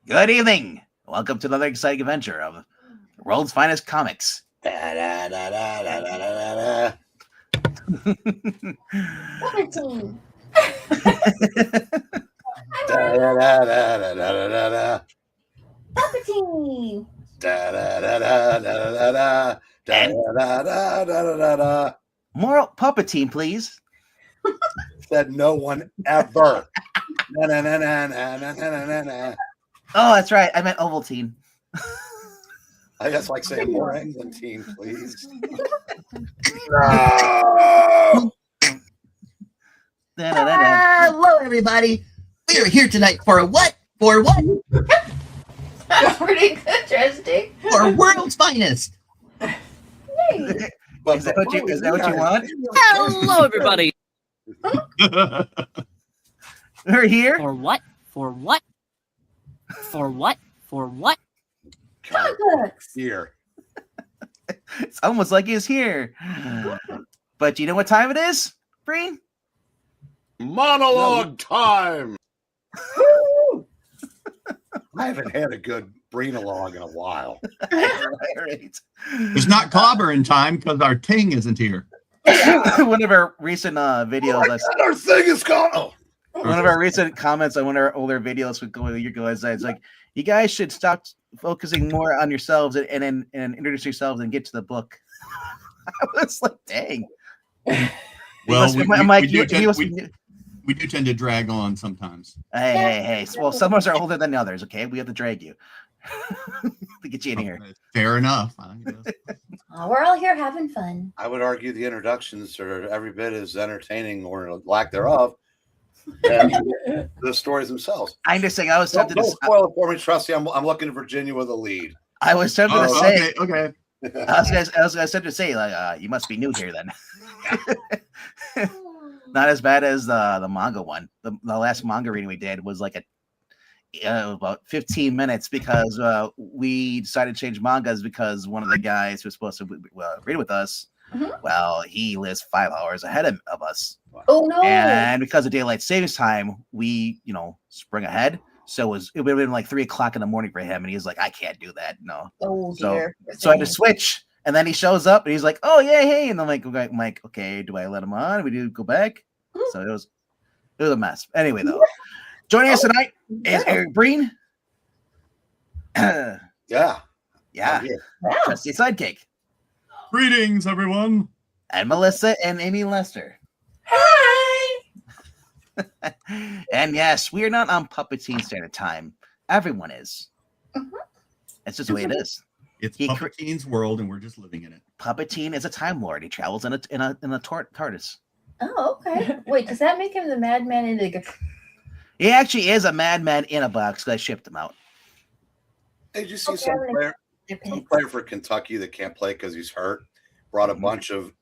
Good evening. Welcome to another exciting adventure of the world's finest comics. Puppetine. Puppetine. More Puppetine, please. Said no one ever. Oh, that's right. I meant Ovaltine. I just like saying more England team, please. Hello, everybody. We are here tonight for what? For what? That's pretty good, Justin. For world's finest. Yay. Is that what you want? Hello, everybody. We're here. For what? For what? For what? For what? Comic books. Here. It's almost like he's here. But do you know what time it is, Breen? Monologue time. I haven't had a good Breenalog in a while. Right. It's not clobbering time because our ting isn't here. One of our recent videos. Our thing is gone. Oh. One of our recent comments on one of our older videos would go with you guys. It's like, you guys should stop focusing more on yourselves and introduce yourselves and get to the book. I was like, dang. Well, we Hey, do tend to drag on sometimes. hey. Well, some of us are older than others, okay? We have to drag you to get you in here. Fair enough. Oh, we're all here having fun. I would argue the introductions are every bit as entertaining or lack thereof than the stories themselves. I'm just saying, I was tempted Don't to spoil it for me, Trusty. I'm looking at Virginia with a lead. I was tempted to say, Okay. I was tempted to say, like, you must be new here then. Not as bad as the manga one. The last manga reading we did was like about 15 minutes because we decided to change mangas because one of the guys who was supposed to read with us, well, he lives 5 hours ahead of us. Oh no! And because of daylight savings time, we sprung ahead. So it would have been like 3 o'clock in the morning for him, and he's like, I can't do that. No. Oh So dear. I had to switch. And then he shows up and he's like, oh, yeah, hey. And I'm like, okay, do I let him on? We do go back? So it was a mess. Anyway, though, joining us tonight is Eric Breen. Yeah. Yeah. Trusty sidekick. Greetings, everyone. And Melissa and Amy Lester. Hi. And yes, we are not on Puppetine Standard Time. Everyone is. It's just the way it is. It's Puppetine's world, and we're just living in it. Puppetine is a time lord. He travels in a TARDIS. Oh, okay. Wait, does that make him the madman in the? He actually is a madman in a box because I shipped him out. Hey, did you see some player for Kentucky that can't play because he's hurt? Brought a bunch of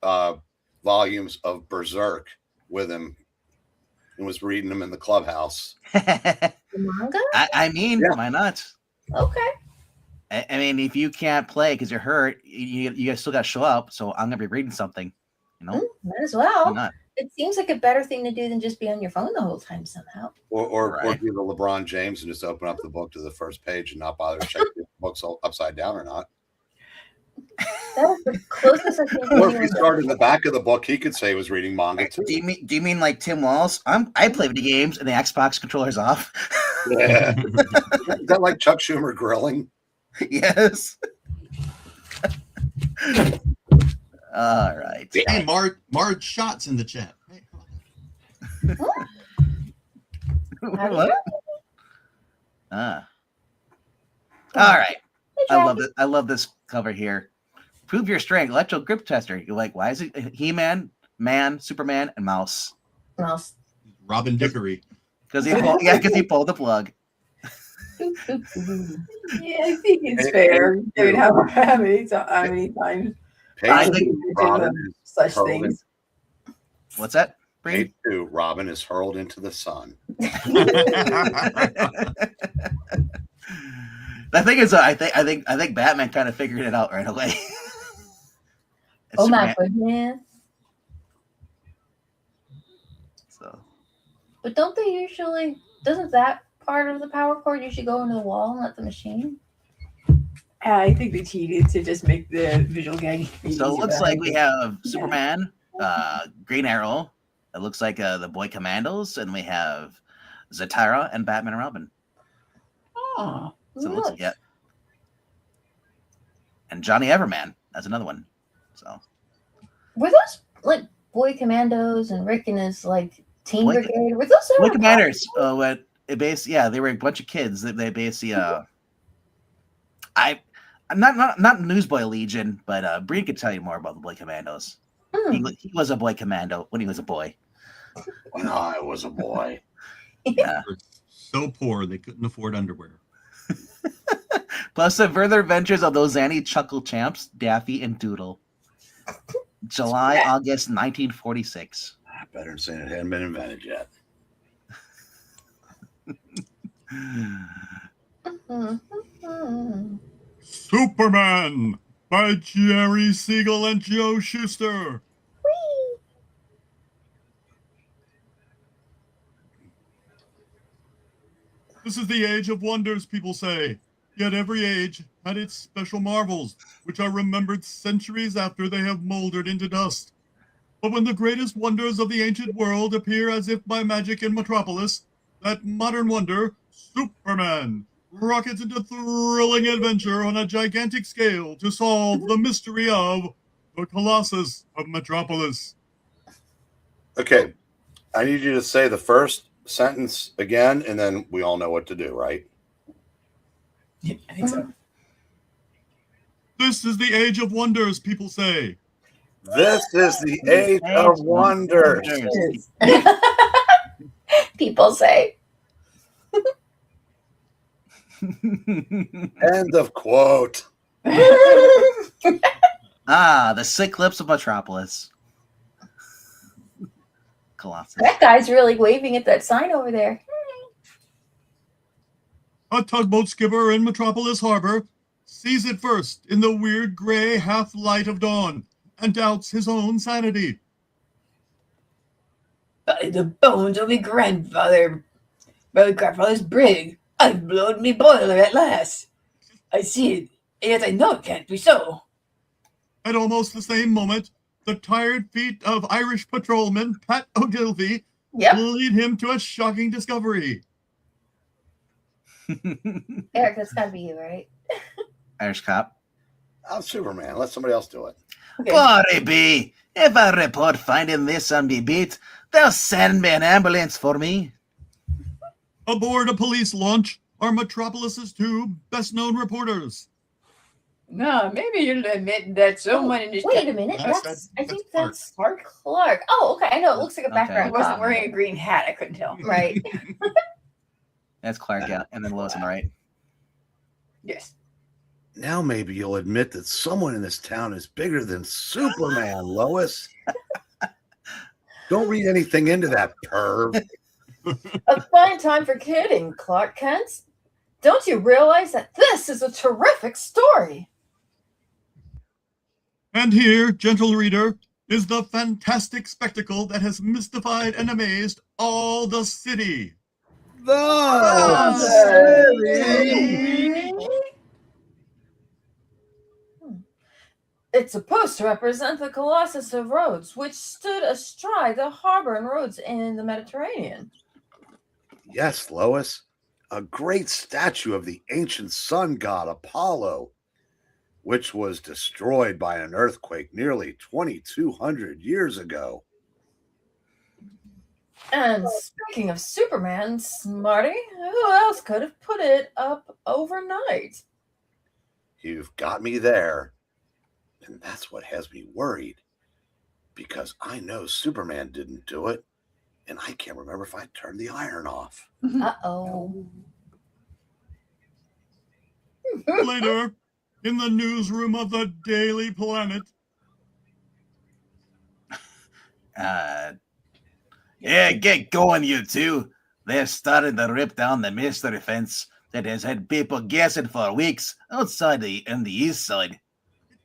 volumes of Berserk with him and was reading them in the clubhouse. The manga? I mean, why not? Okay. I mean, if you can't play because you're hurt, you guys still got to show up. So I'm gonna be reading something, Might as Why well. not? It seems like a better thing to do than just be on your phone the whole time somehow. Or Right. do the LeBron James and just open up the book to the first page and not bother to check if the book's upside down or not. That was the closest I think. Or if he started in the back of the book, he could say he was reading manga too. Do you mean like Tim Walls? I play video games and the Xbox controller's off. Yeah. Is that like Chuck Schumer grilling? Yes. All right. Hey, Marge Shots in the chat. Hey, What? All right. I love this cover here. Prove your strength. Electro grip tester. You're like, why is it He-Man, Man, Superman, and Mouse? Mouse. Robin Dickory. Because he pulled the plug. Yeah, I think it's fair. Dude, how many times I think Robin is such hurled things? What's that? Page 2, Robin is hurled into the sun. The thing is, I think Batman kind of figured it out right away. Oh my goodness! So, But don't they usually? Doesn't that part of the power cord usually go into the wall and let the machine? I think they cheated to just make the visual gag. So it looks like we have Superman, Green Arrow. It looks like the Boy Commandos, and we have Zatara and Batman and Robin. Oh, So it looks yeah. And Johnny Everman. That's another one. So were those like Boy Commandos and Rick and his like Teen Boy, Brigade? Were those Boy Commanders? What it basically? Yeah, they were a bunch of kids. They basically. I'm not Newsboy Legion, but Breen could tell you more about the Boy Commandos. He was a Boy Commando when he was a boy. When I was a boy. Yeah. So poor they couldn't afford underwear. Plus the further adventures of those Zanny Chuckle Champs, Daffy and Doodle. July, August 1946. Better than saying it hadn't been invented yet. Superman by Jerry Siegel and Joe Shuster. Whee! This is the age of wonders, people say. Yet every age had its special marvels, which are remembered centuries after they have moldered into dust. But when the greatest wonders of the ancient world appear as if by magic in Metropolis, that modern wonder, Superman, rockets into thrilling adventure on a gigantic scale to solve the mystery of the Colossus of Metropolis. Okay, I need you to say the first sentence again, and then we all know what to do, right? yeah, I think so. This is the age of wonders, people say. This is the age of wonders. People say. End of quote. The sick lips of Metropolis. Colossus. That guy's really waving at that sign over there. A tugboat skipper in Metropolis Harbor sees it first in the weird gray half-light of dawn and doubts his own sanity. By the bones of my grandfather's brig, I've blown me boiler at last. I see it, yet I know it can't be so. At almost the same moment, the tired feet of Irish patrolman Pat O'Gilvy lead him to a shocking discovery. Eric, that's gotta be you, right? Irish cop. I'm Superman. Let somebody else do it. Okay. Glory be. If I report finding this on me beat, they'll send me an ambulance for me. Aboard a police launch are Metropolis's two best-known reporters. No, maybe you'll admit that someone in this Wait a minute. That's I think Clark. that's Clark. Oh, okay. I know. It looks like a Okay. He background. wasn't cop. wearing a green hat. I couldn't tell. Right. That's Clark, yeah. And then Lois on the right. Yes. Now maybe you'll admit that someone in this town is bigger than Superman, Lois. Don't read anything into that, perv. A fine time for kidding, Clark Kent. Don't you realize that this is a terrific story? And here, gentle reader, is the fantastic spectacle that has mystified and amazed all the city. It's supposed to represent the Colossus of Rhodes, which stood astride the harbor and roads in the Mediterranean. Yes, Lois. A great statue of the ancient sun god Apollo, which was destroyed by an earthquake nearly 2,200 years ago. And speaking of Superman, Smarty, who else could have put it up overnight? You've got me there. And that's what has me worried. Because I know Superman didn't do it. And I can't remember if I turned the iron off. Uh-oh. Later, in the newsroom of the Daily Planet. Yeah, get going, you two. They're starting to rip down the mystery fence that has had people guessing for weeks outside the east side.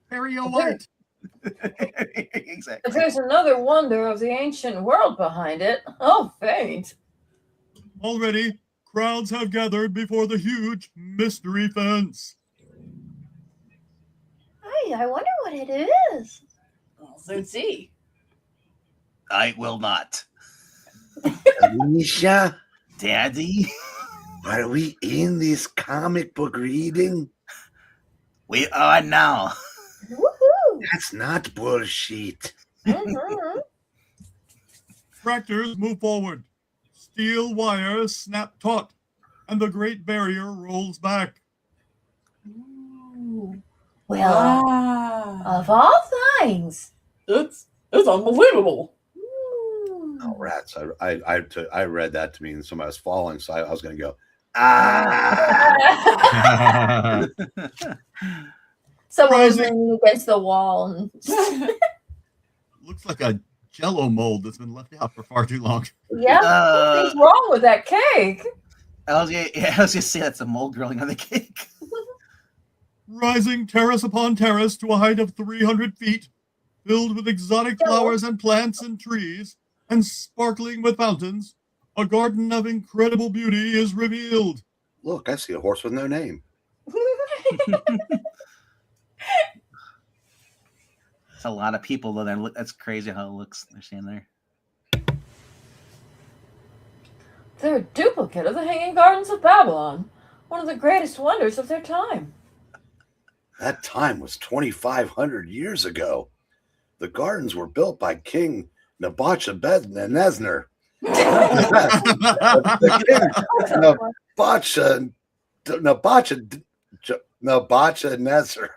Very alert. Exactly. But there's another wonder of the ancient world behind it. Oh, faint. Already, crowds have gathered before the huge mystery fence. Hey, I wonder what it is. I'll soon see. I will not. Alicia, Daddy, are we in this comic book reading? we are now. Woohoo! That's not bullshit. Mhm. Tractors move forward. Steel wires snap taut, and the Great Barrier rolls back. Well, Wow. of all things. It's unbelievable. Oh, rats. I read that to mean somebody was falling, so I was going to go, ah. Someone was Rising. leaning against the wall. And Looks like a Jello mold that's been left out for far too long. yeah, what's wrong with that cake? I was gonna say that's a mold growing on the cake. Rising terrace upon terrace to a height of 300 feet, filled with exotic flowers and plants and trees, and sparkling with fountains, a garden of incredible beauty is revealed. Look, I see a horse with no name. It's a lot of people though. That's crazy how it looks. They're standing there. They're a duplicate of the Hanging Gardens of Babylon, one of the greatest wonders of their time. That time was 2,500 years ago. The gardens were built by King Nebuchadnezzar. Nebuchadnezzar.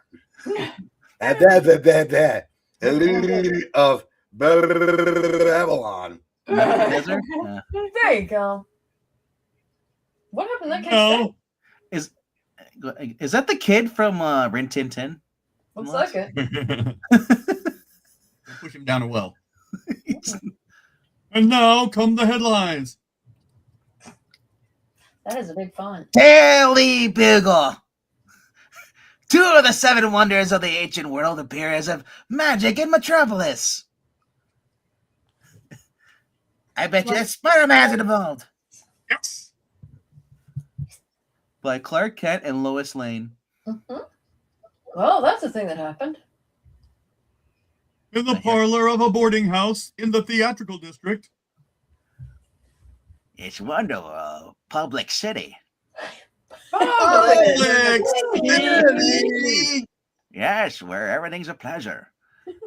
Of Babylon. Desert? Yeah. There you go. What happened to that cake? No, Is that the kid from Rin Tin Tin? Looks like it. push him down a well. And now come the headlines. That is a big font. Daily Bugle. 2 of the 7 wonders of the ancient world appear as of magic in Metropolis. I bet you that Spider-Man's involved. Yes. By Clark Kent and Lois Lane. Mm-hmm. Well, that's a thing that happened. In the parlor of a boarding house in the theatrical district. It's wonderful. Public City. Public City. Yes, where everything's a pleasure.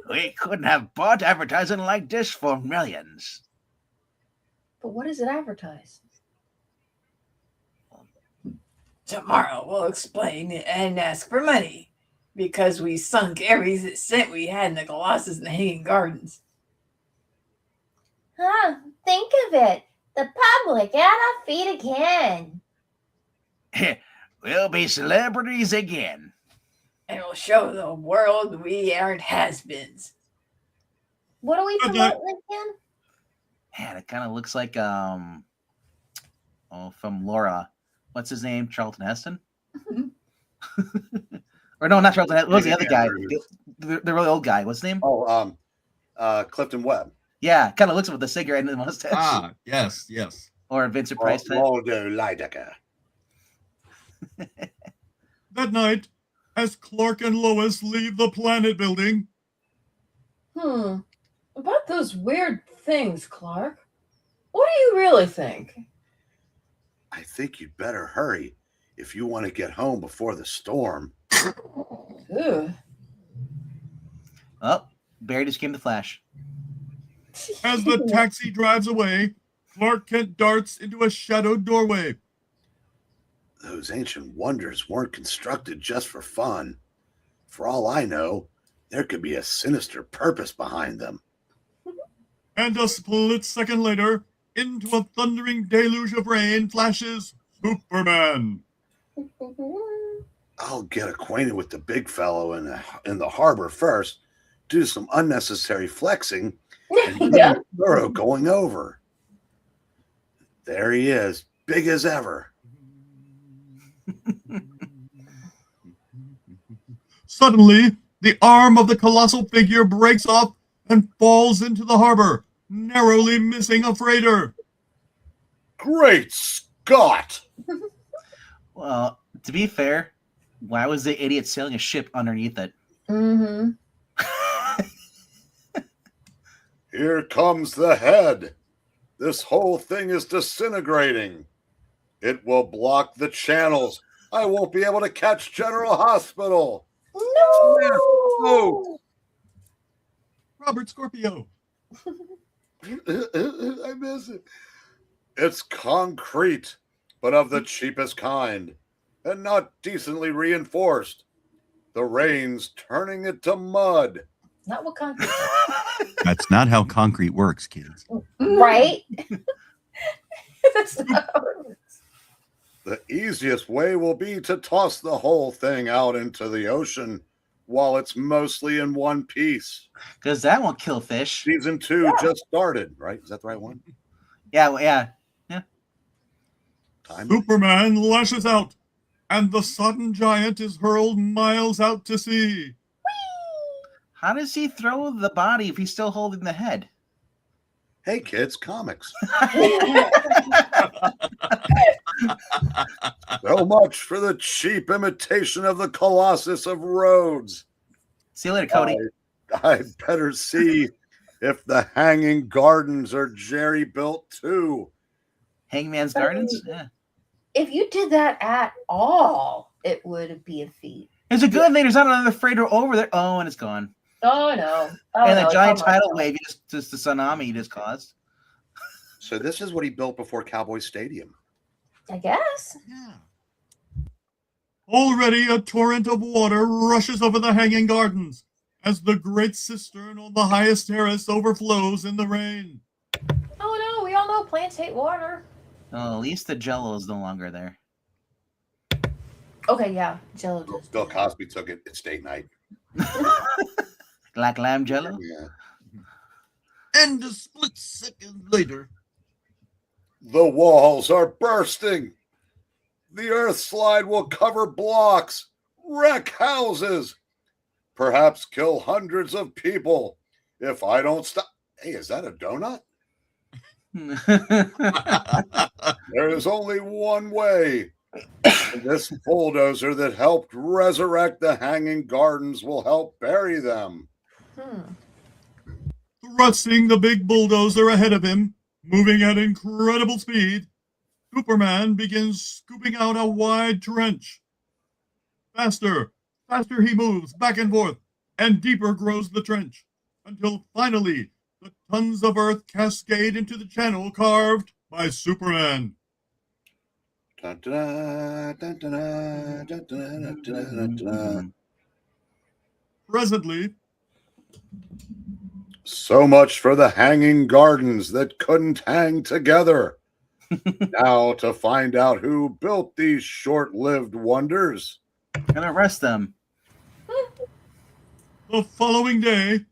We couldn't have bought advertising like this for millions. But what does it advertise? Tomorrow we'll explain and ask for money because we sunk every cent we had in the Colossus and the Hanging Gardens. Huh, think of it. The public at our feet again. We'll be celebrities again. And we'll show the world we aren't has-beens. What are we Okay. promoting again? Man, it kind of looks like from Laura. What's his name? Charlton Heston? Or no, not Charlton Heston. What was the other guy? The really old guy. What's his name? Oh, Clifton Webb. Yeah, kind of looks with the cigarette and the mustache. Ah, yes, yes. Or Vincent Price type. Waldo Lydecker. That night, as Clark and Lois leave the planet building, About those weird things, Clark. What do you really think? I think you'd better hurry if you want to get home before the storm. Ugh. Oh, Barry just came to Flash. as the taxi drives away, Clark Kent darts into a shadowed doorway. Those ancient wonders weren't constructed just for fun. For all I know, there could be a sinister purpose behind them. And a split second later, into a thundering deluge of rain flashes Superman. I'll get acquainted with the big fellow in the harbor first, do some unnecessary flexing, and Yeah. get thorough going over. There he is, big as ever. Suddenly, the arm of the colossal figure breaks off and falls into the harbor, narrowly missing a freighter. Great got? Well, to be fair, why was the idiot sailing a ship underneath it? Mm-hmm. Here comes the head. This whole thing is disintegrating. It will block the channels. I won't be able to catch General Hospital. No. Robert Scorpio. I miss it. It's concrete, but of the cheapest kind, and not decently reinforced. The rain's turning it to mud. Not what concrete. That's not how concrete works, kids. Right? That's not how it works. The easiest way will be to toss the whole thing out into the ocean while it's mostly in one piece. Because that won't kill fish. Season 2 just started, right? Is that the right one? Yeah, well, yeah. Time. Superman lashes out, and the sodden giant is hurled miles out to sea. How does he throw the body if he's still holding the head? Hey, kids, comics. So much for the cheap imitation of the Colossus of Rhodes. See you later, Cody. I'd better see if the Hanging Gardens are Jerry built too. Hangman's Gardens? Yeah. If you did that at all, it would be a feat. It's a good thing there's not another freighter over there. Oh, and it's gone. Oh no! And the giant tidal wave, just the tsunami you just caused. So this is what he built before Cowboy Stadium. I guess. Yeah. Already a torrent of water rushes over the Hanging Gardens as the great cistern on the highest terrace overflows in the rain. Oh no! We all know plants hate water. Oh, at least the Jello is no longer there. Okay, yeah, Jello does. Bill Cosby took it at state night. Black lamb Jello. Yeah. And a split second later. The walls are bursting. The earth slide will cover blocks, wreck houses, perhaps kill hundreds of people if I don't stop. Hey, is that a donut? There is only one way. And this bulldozer that helped resurrect the Hanging Gardens will help bury them. Thrusting the big bulldozer ahead of him, moving at incredible speed, Superman begins scooping out a wide trench. Faster, faster he moves back and forth, and deeper grows the trench, until finally the tons of earth cascade into the channel carved by Superman. Presently, so much for the Hanging Gardens that couldn't hang together. Now to find out who built these short-lived wonders. And arrest them. the following day,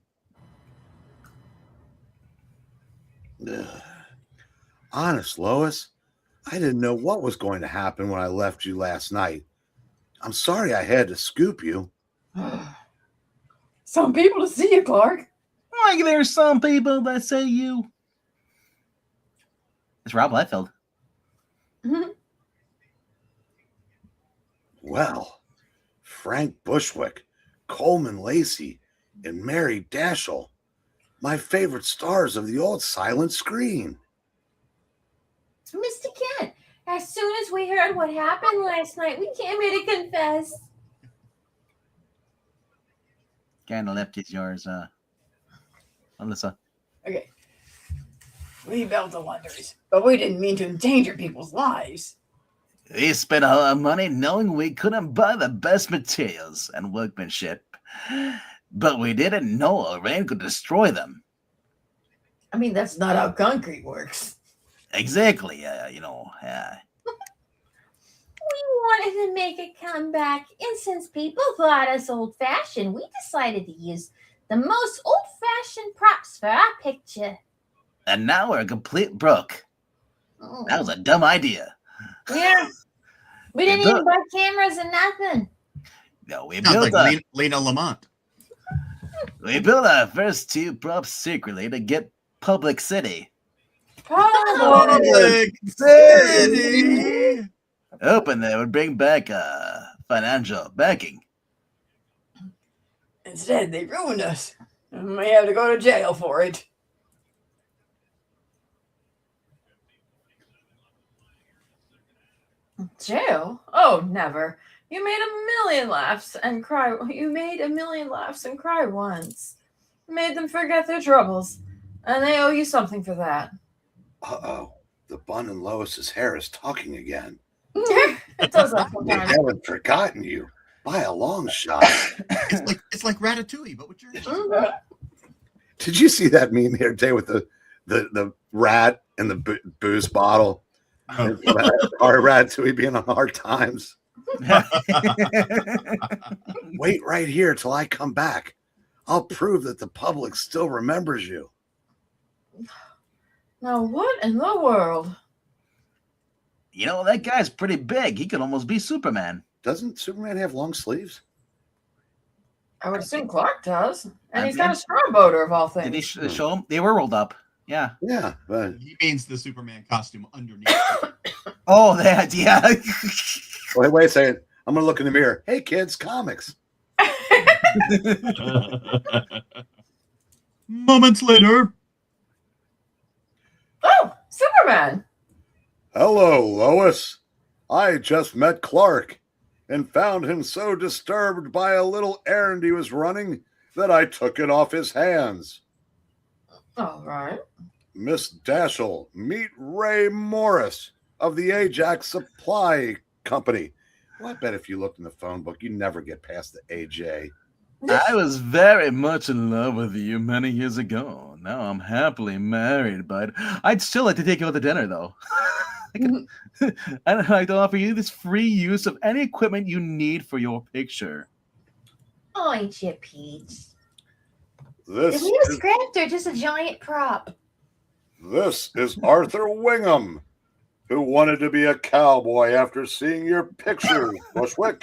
Honest, Lois, I didn't know what was going to happen when I left you last night. I'm sorry I had to scoop you. Some people to see you, Clark. Like there's some people that say you. It's Rob Liefeld. Well, Frank Bushwick, Coleman Lacey, and Mary Dashel, my favorite stars of the old silent screen. Mr. Kent, as soon as we heard what happened last night, we came here to confess. Kind of left is yours, Alyssa. Okay. We built the wonders, but we didn't mean to endanger people's lives. We spent a lot of money knowing we couldn't buy the best materials and workmanship, but we didn't know a rain could destroy them. I mean, that's not how concrete works. Exactly, We wanted to make a comeback, and since people thought us old-fashioned, we decided to use the most old-fashioned props for our picture. And now we're complete broke. Oh. That was a dumb idea. Yeah. We didn't even buy cameras and nothing. No, we Sounds built like Lena Lamont. we built our first two props secretly to get publicity. Public city. Hoping they would bring back financial backing. Instead, they ruined us. And we have to go to jail for it. Jail? Oh, never. You made a million laughs and cry. You made a million laughs and cry once. Made them forget their troubles, and they owe you something for that. Uh-oh. The bun and Lois's hair is talking again. It does that They sometimes. haven't forgotten you by a long shot. It's like Ratatouille, but with your Did you see that meme here today with the rat and the booze bottle? Oh. Our Ratatouille being on hard times. Wait right here till I come back. I'll prove that the public still remembers you. Now, what in the world? You know, that guy's pretty big. He could almost be Superman. Doesn't Superman have long sleeves? I would assume Clark does. And I he's got a mean- straw boater of all Did he things. show him? They were rolled up. Yeah. Yeah, but He means the Superman costume underneath. Oh, that, yeah. wait a second. I'm gonna look in the mirror. Hey kids, comics. Moments later, Oh, Superman. Hello, Lois. I just met Clark and found him so disturbed by a little errand he was running that I took it off his hands. All right. Miss Dashel, meet Ray Morris of the Ajax Supply Company. Well, I bet if you looked in the phone book, you'd never get past the AJ. I was very much in love with you many years ago. Now I'm happily married, but I'd still like to take you out to dinner, though. I'd like to offer you this free use of any equipment you need for your picture. Oh, ain't you, Pete? This Is he a is, script or just a giant prop? this is Arthur Wingham, who wanted to be a cowboy after seeing your pictures, Bushwick.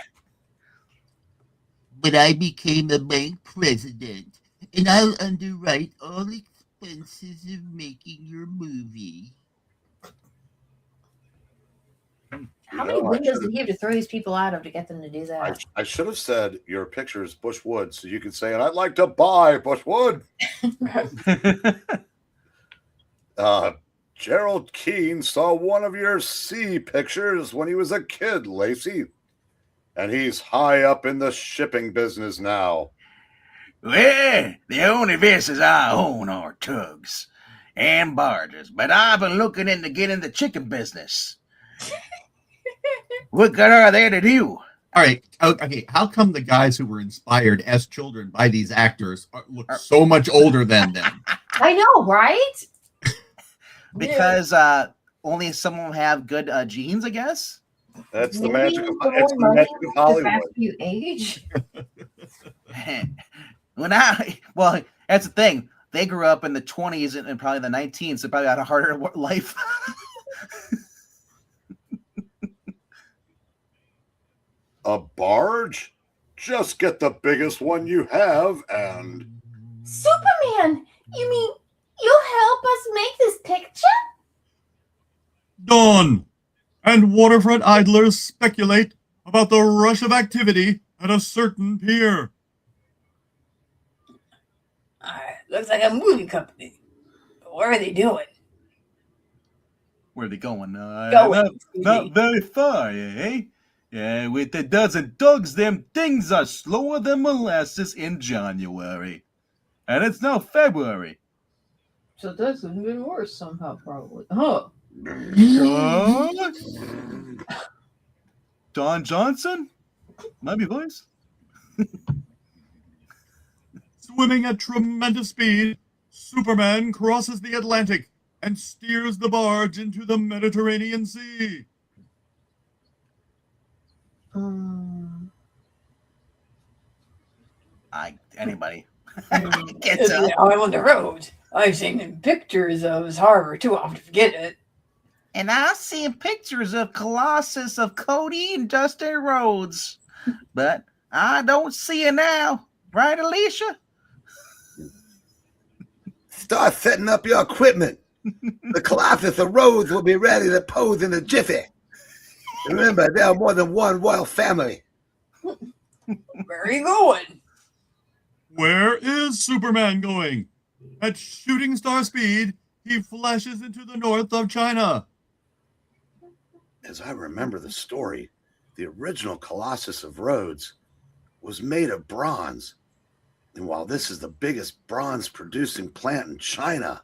But I became a bank president, and I'll underwrite all expenses of making your movie. How many windows did he have to throw these people out of to get them to do that? I should have said your picture is Bushwood, so you could say, and I'd like to buy Bushwood. Gerald Keane saw one of your sea pictures when he was a kid, Lacey. And he's high up in the shipping business now. Well, the only vessels I own are tugs and barges, but I've been looking into getting the chicken business. What good are they to do? All right. Okay. How come the guys who were inspired as children by these actors look so much older than them? I know, right? Because only some of them have good genes, I guess. That's the Maybe magic of, the it's more the magic money, of the Hollywood. faster you age. Well, that's the thing. They grew up in the 20s and probably the 19s, so probably had a harder life. A barge? Just get the biggest one you have and... Superman, you mean you'll help us make this picture? dawn, and waterfront idlers speculate about the rush of activity at a certain pier. Looks like a movie company. But what are they doing? Where are they going? Going. Not very far, eh? Yeah, with a dozen dogs, them things are slower than molasses in January. And it's now February. So that's even worse somehow, probably. Huh. Don Johnson? Might be voice. Swimming at tremendous speed, Superman crosses the Atlantic and steers the barge into the Mediterranean Sea. Anybody. It's out on the road. I've seen in pictures of his harbor too often to forget it. And I've seen pictures of Colossus of Cody and Dusty Rhodes. But I don't see it now. Right, Alicia? Start setting up your equipment. The Colossus of Rhodes will be ready to pose in a jiffy. Remember, there are more than one royal family. Where are you going? Where is Superman going? At shooting star speed, he flashes into the north of China. As I remember the story, the original Colossus of Rhodes was made of bronze. And while this is the biggest bronze producing plant in China,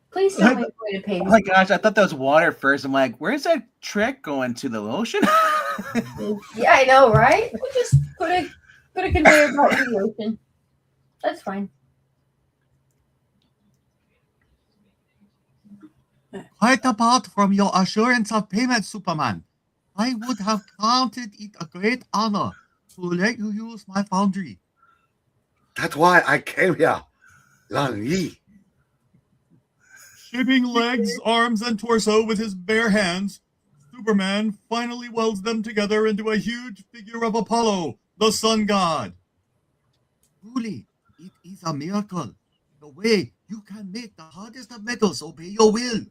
Please tell me I'm going to pay Oh me. my gosh, I thought that was water first. I'm like, where's that trick going to the ocean? Yeah, I know, right? We just put a conveyor belt in the ocean. That's fine. Quite apart from your assurance of payment, Superman, I would have counted it a great honor to let you use my foundry. that's why I came here. Lan Yi. Shaping legs, arms, and torso with his bare hands, Superman finally welds them together into a huge figure of Apollo, the sun god. Truly, it is a miracle. The way you can make the hardest of metals obey your will.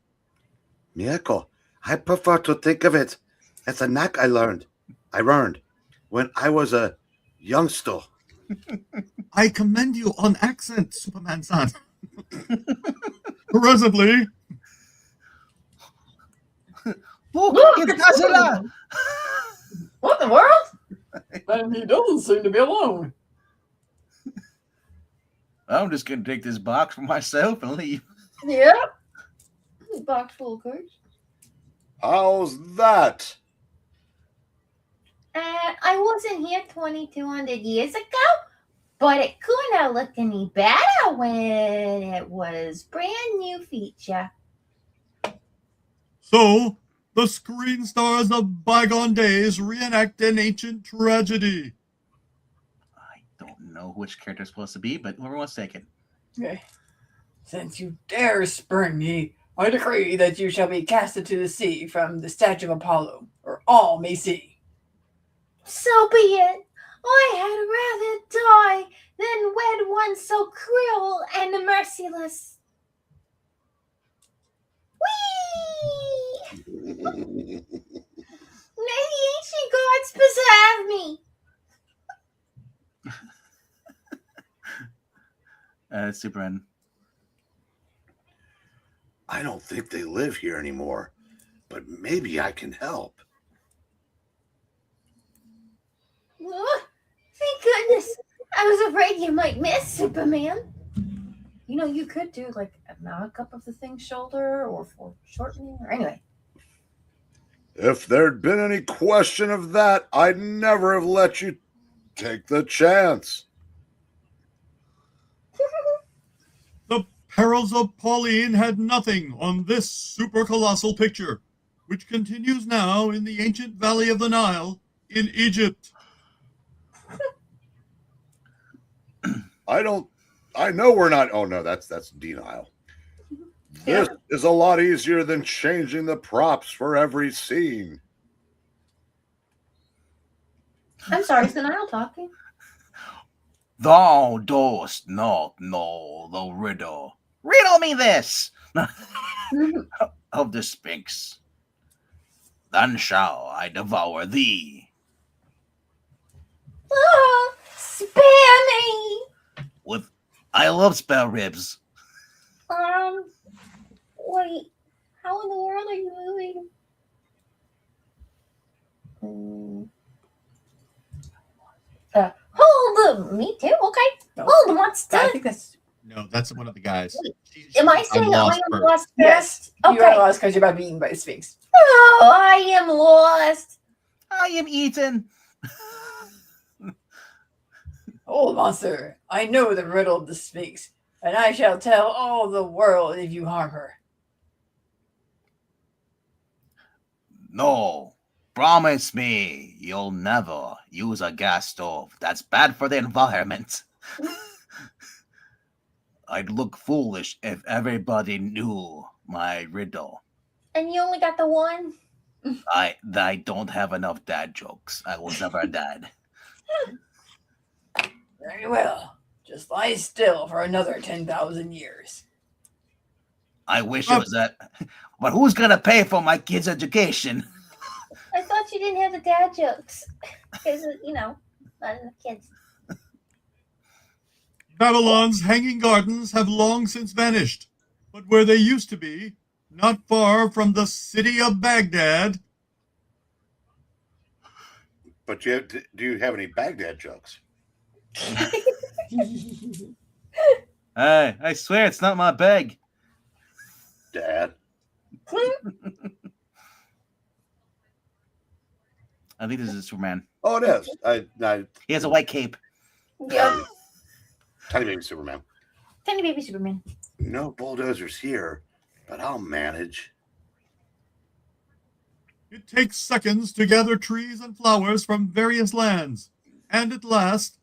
Miracle. I prefer to think of it as a knack I learned when I was a youngster. I commend you on accent, Superman-san. Presently, Look, it's Godzilla! What in the world? And he doesn't seem to be alone. I'm just gonna take this box for myself and leave. Yep. Box full of cards. How's that? I wasn't here 2,200 years ago, but it couldn't have looked any better when it was brand new feature. so the screen stars of bygone days reenact an ancient tragedy. I don't know which character's supposed to be, but whoever wants to take it. Okay. Since you dare spurn me, I decree that you shall be cast into the sea from the statue of Apollo, or all may see. So be it. I had rather die than wed one so cruel and merciless. Whee! May the ancient gods preserve me. Superman. I don't think they live here anymore, but maybe I can help. Oh, thank goodness. I was afraid you might miss, Superman. You know, you could do like a mock-up of the thing's shoulder or for shortening or anyway. If there'd been any question of that, I'd never have let you take the chance. The perils of Pauline had nothing on this super colossal picture, which continues now in the ancient valley of the Nile in Egypt. I know we're not. Oh no, that's denial. This is a lot easier than changing the props for every scene. I'm sorry, is the Nile talking? Thou dost not know the riddle. Riddle me this of the Sphinx. Then shall I devour thee. Oh, spare me. With I love spare ribs. Wait, how in the world are you moving? Hold them. Me too. Okay. No. Hold them. What's I done? think that's No, that's one of the guys. Am I I'm saying I lost am first. lost yes. first? You are Okay. lost because you're about to be eaten by the Sphinx. Oh, I am lost. I am eaten. Old monster, I know the riddle of the Sphinx, and I shall tell all the world if you harm her. No. Promise me you'll never use a gas stove. That's bad for the environment. I'd look foolish if everybody knew my riddle. And you only got the one? I don't have enough dad jokes. I was never a dad. Very well. Just lie still for another 10,000 years. I wish it was that. But who's gonna pay for my kid's education? I thought you didn't have the dad jokes. Because, not enough kids. Babylon's hanging gardens have long since vanished, but where they used to be, not far from the city of Baghdad. But do you have any Baghdad jokes? I swear it's not my bag. Dad. I think this is Superman. Oh, it is. He has a white cape. Yep. Tiny baby Superman. Tiny baby Superman. No bulldozers here, but I'll manage. It takes seconds to gather trees and flowers from various lands. And at last,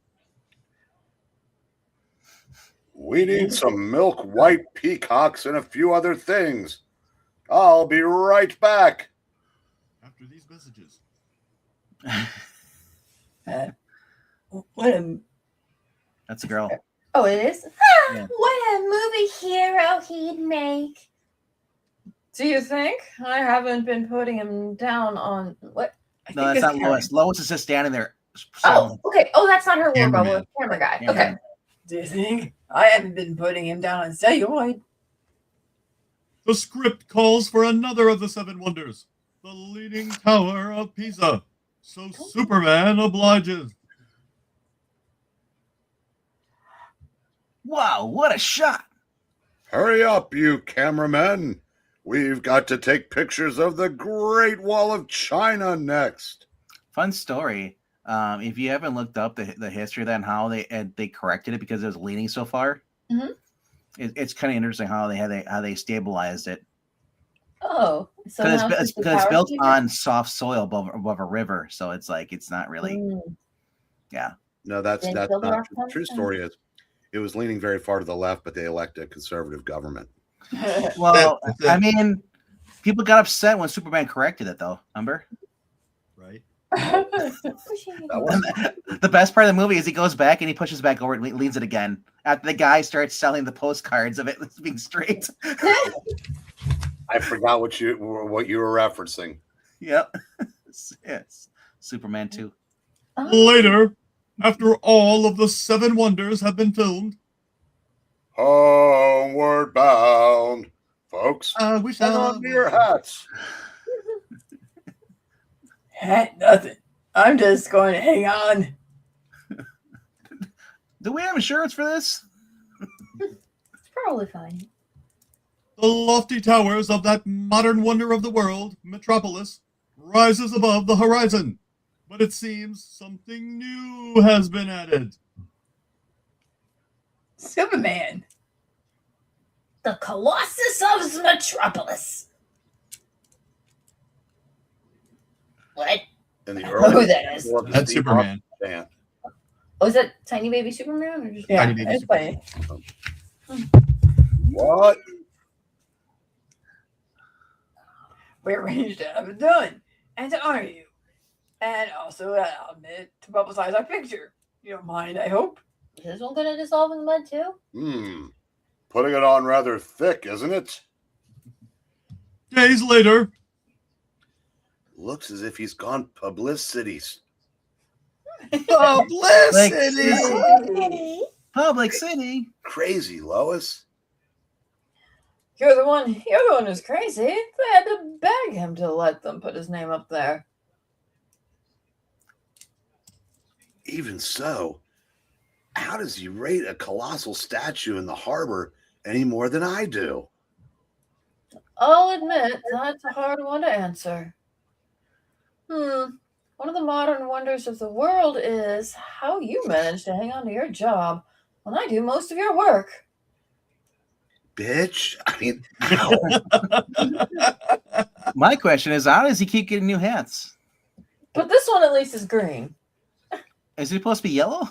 We need some milk white peacocks and a few other things. I'll be right back. after these messages. What a That's a girl. Oh, it is? Yeah. What a movie hero he'd make. Do you think? I haven't been putting him down on what? No, that's not Lois. Lois is just standing there. Oh, okay. Oh, that's not her war Cameraman. bubble. Camera guy. Yeah. Okay. Do you think? I haven't been putting him down on celluloid. The script calls for another of the seven wonders, the Leaning Tower of Pisa. So Superman obliges. Wow, what a shot! Hurry up, you cameramen. We've got to take pictures of the Great Wall of China next. Fun story. If you haven't looked up the history of that and how they corrected it because it was leaning so far, Mhm. it's kind of interesting how they stabilized it Oh, so because now it's just the because it's power built feeder? on soft soil above a river, so it's like it's not really yeah. No, that's Didn't not build it true. off The one true time? story is it was leaning very far to the left, but they elected a conservative government. Well, That's it. I mean, people got upset when Superman corrected it, though. Remember? Right? Pushing it. That was The best part of the movie is he goes back and he pushes back over and leans it again. After the guy starts selling the postcards of it being straight. I forgot what you were referencing. Yep. Yes. Superman 2. Oh. Later, after all of the seven wonders have been filmed, Homeward bound, folks. We Put shall. on your hats. Hat nothing. I'm just going to hang on. Do we have insurance for this? It's probably fine. the lofty towers of that modern wonder of the world, Metropolis, rises above the horizon. But it seems something new has been added. Superman. The Colossus of Metropolis. What? In the Who early that is? That's Superman. Band. Oh, is that Tiny Baby Superman? Or just Yeah, Tiny baby it's funny. What? We arranged to have it done and to honor you. And also I'll admit to publicize our picture. You don't mind, I hope. Is this one gonna dissolve in the mud too? Putting it on rather thick, isn't it? Days later, Looks as if he's gone publicities. Publicity. Public City. Crazy, Lois. You're the one who's crazy. They had to beg him to let them put his name up there. Even so, how does he rate a colossal statue in the harbor any more than I do? I'll admit that's a hard one to answer. One of the modern wonders of the world is how you manage to hang on to your job when I do most of your work. Bitch. I mean, My question is, how does he keep getting new hats? But this one at least is green. Is he supposed to be yellow?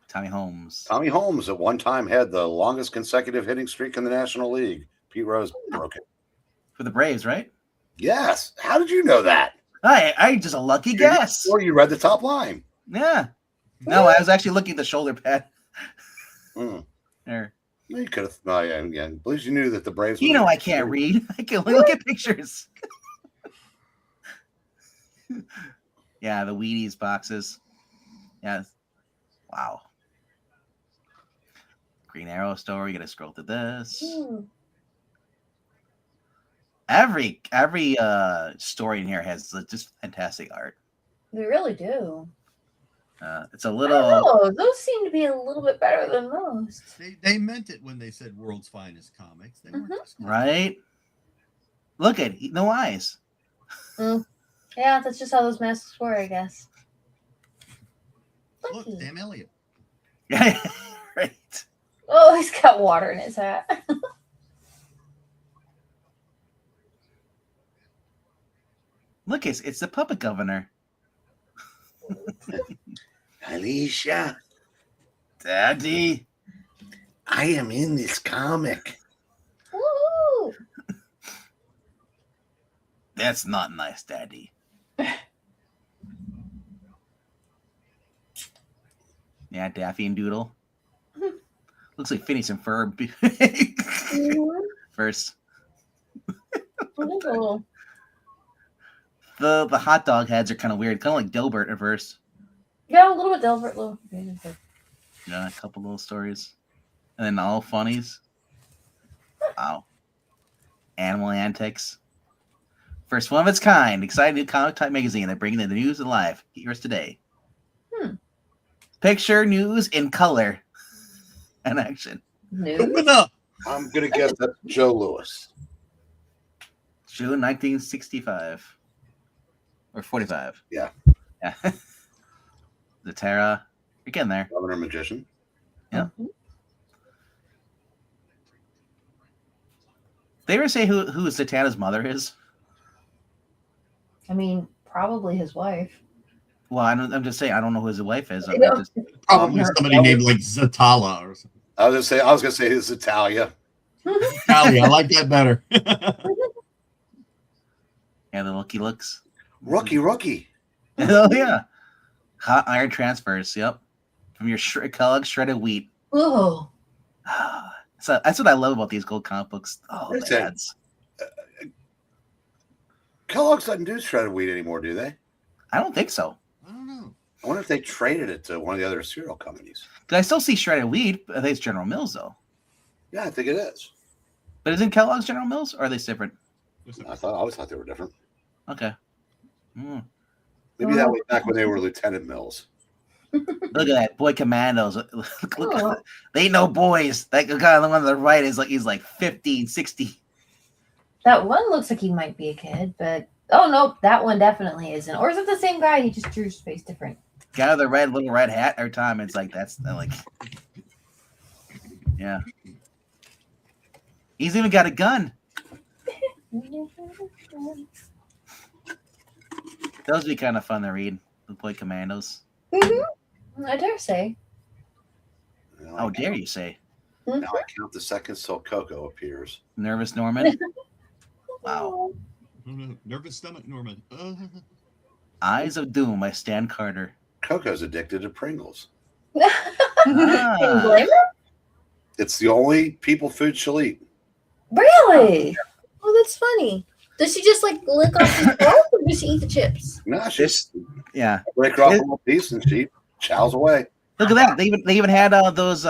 Tommy Holmes. Tommy Holmes at one time had the longest consecutive hitting streak in the National League. Pete Rose broke it. For the Braves, right? Yes. How did you know that? I just a lucky guess. Or you read the top line. Yeah. No, I was actually looking at the shoulder pad. Or, You could have. Oh, yeah, yeah. At least you knew that the Braves. you know, I can't read. I can only look at pictures. Yeah, the Wheaties boxes. Yeah. Wow. Green Arrow story. You gotta scroll through this. Every story in here has just fantastic art. They really do. It's a I little. don't know. Those seem to be a little bit better than most. They meant it when they said world's finest comics. They weren't just Right? Look at no eyes. Yeah, that's just how those masks were, I guess. Look, Sam Elliott. Right. Oh, he's got water in his hat. Look, it's the puppet governor. Alicia, Daddy. I am in this comic. Woo! That's not nice, Daddy. Yeah, Daffy and Doodle. Looks like Phineas and Ferb. First. Oh. The hot dog heads are kind of weird, kind of like Dilbert at first. Yeah, a little bit Delbert. Yeah, a couple little stories, and then all funnies. Wow. Animal Antics. First one of its kind. Exciting new comic type magazine. They're bringing the news alive. Yours today. Picture news in color and action. Open up. I'm gonna guess that's Joe Louis. June 1965 or 45. Yeah. Yeah. The Terra. You're getting there. Governor Magician. Yeah. They ever say who Zatanna's mother is? I mean, probably his wife. Well, I'm just saying I don't know who his wife is. Probably somebody named like Zatala or something. I was gonna say it's Italia. Italia, I like that better. Yeah, the looky looks. Rookie. Oh yeah. Hot iron transfers. Yep. From your Kellogg's shredded wheat. Oh. So that's what I love about these gold comic books. Oh, Wait a the second. ads. Kellogg's doesn't do shredded wheat anymore, do they? I don't think so. I don't know. I wonder if they traded it to one of the other cereal companies. Because I still see shredded wheat. I think it's General Mills though. Yeah, I think it is. But isn't Kellogg's General Mills, or are they different? I always thought they were different. Okay. Maybe that was back when they were Lieutenant Mills. Look at that boy commandos. Look, they ain't no boys. That guy on the one on the right is like he's like 15, 60. That one looks like he might be a kid, but oh no, that one definitely isn't. Or is it the same guy? He just drew his face different. Guy with the little red hat every time. It's like that's like, yeah. He's even got a gun. Those would be kind of fun to read. The boy commandos. I dare say. How dare you say? Now I count the seconds till Coco appears. Nervous Norman. Wow. Nervous stomach, Norman. Eyes of Doom by Stan Carter. Coco's addicted to Pringles. Can you blame her? It's the only people food she'll eat. Really? Oh, that's funny. Does she just like lick off the throat, or does she eat the chips? No, she's Yeah. break her off a little piece and she chows away. Look at that. They even had those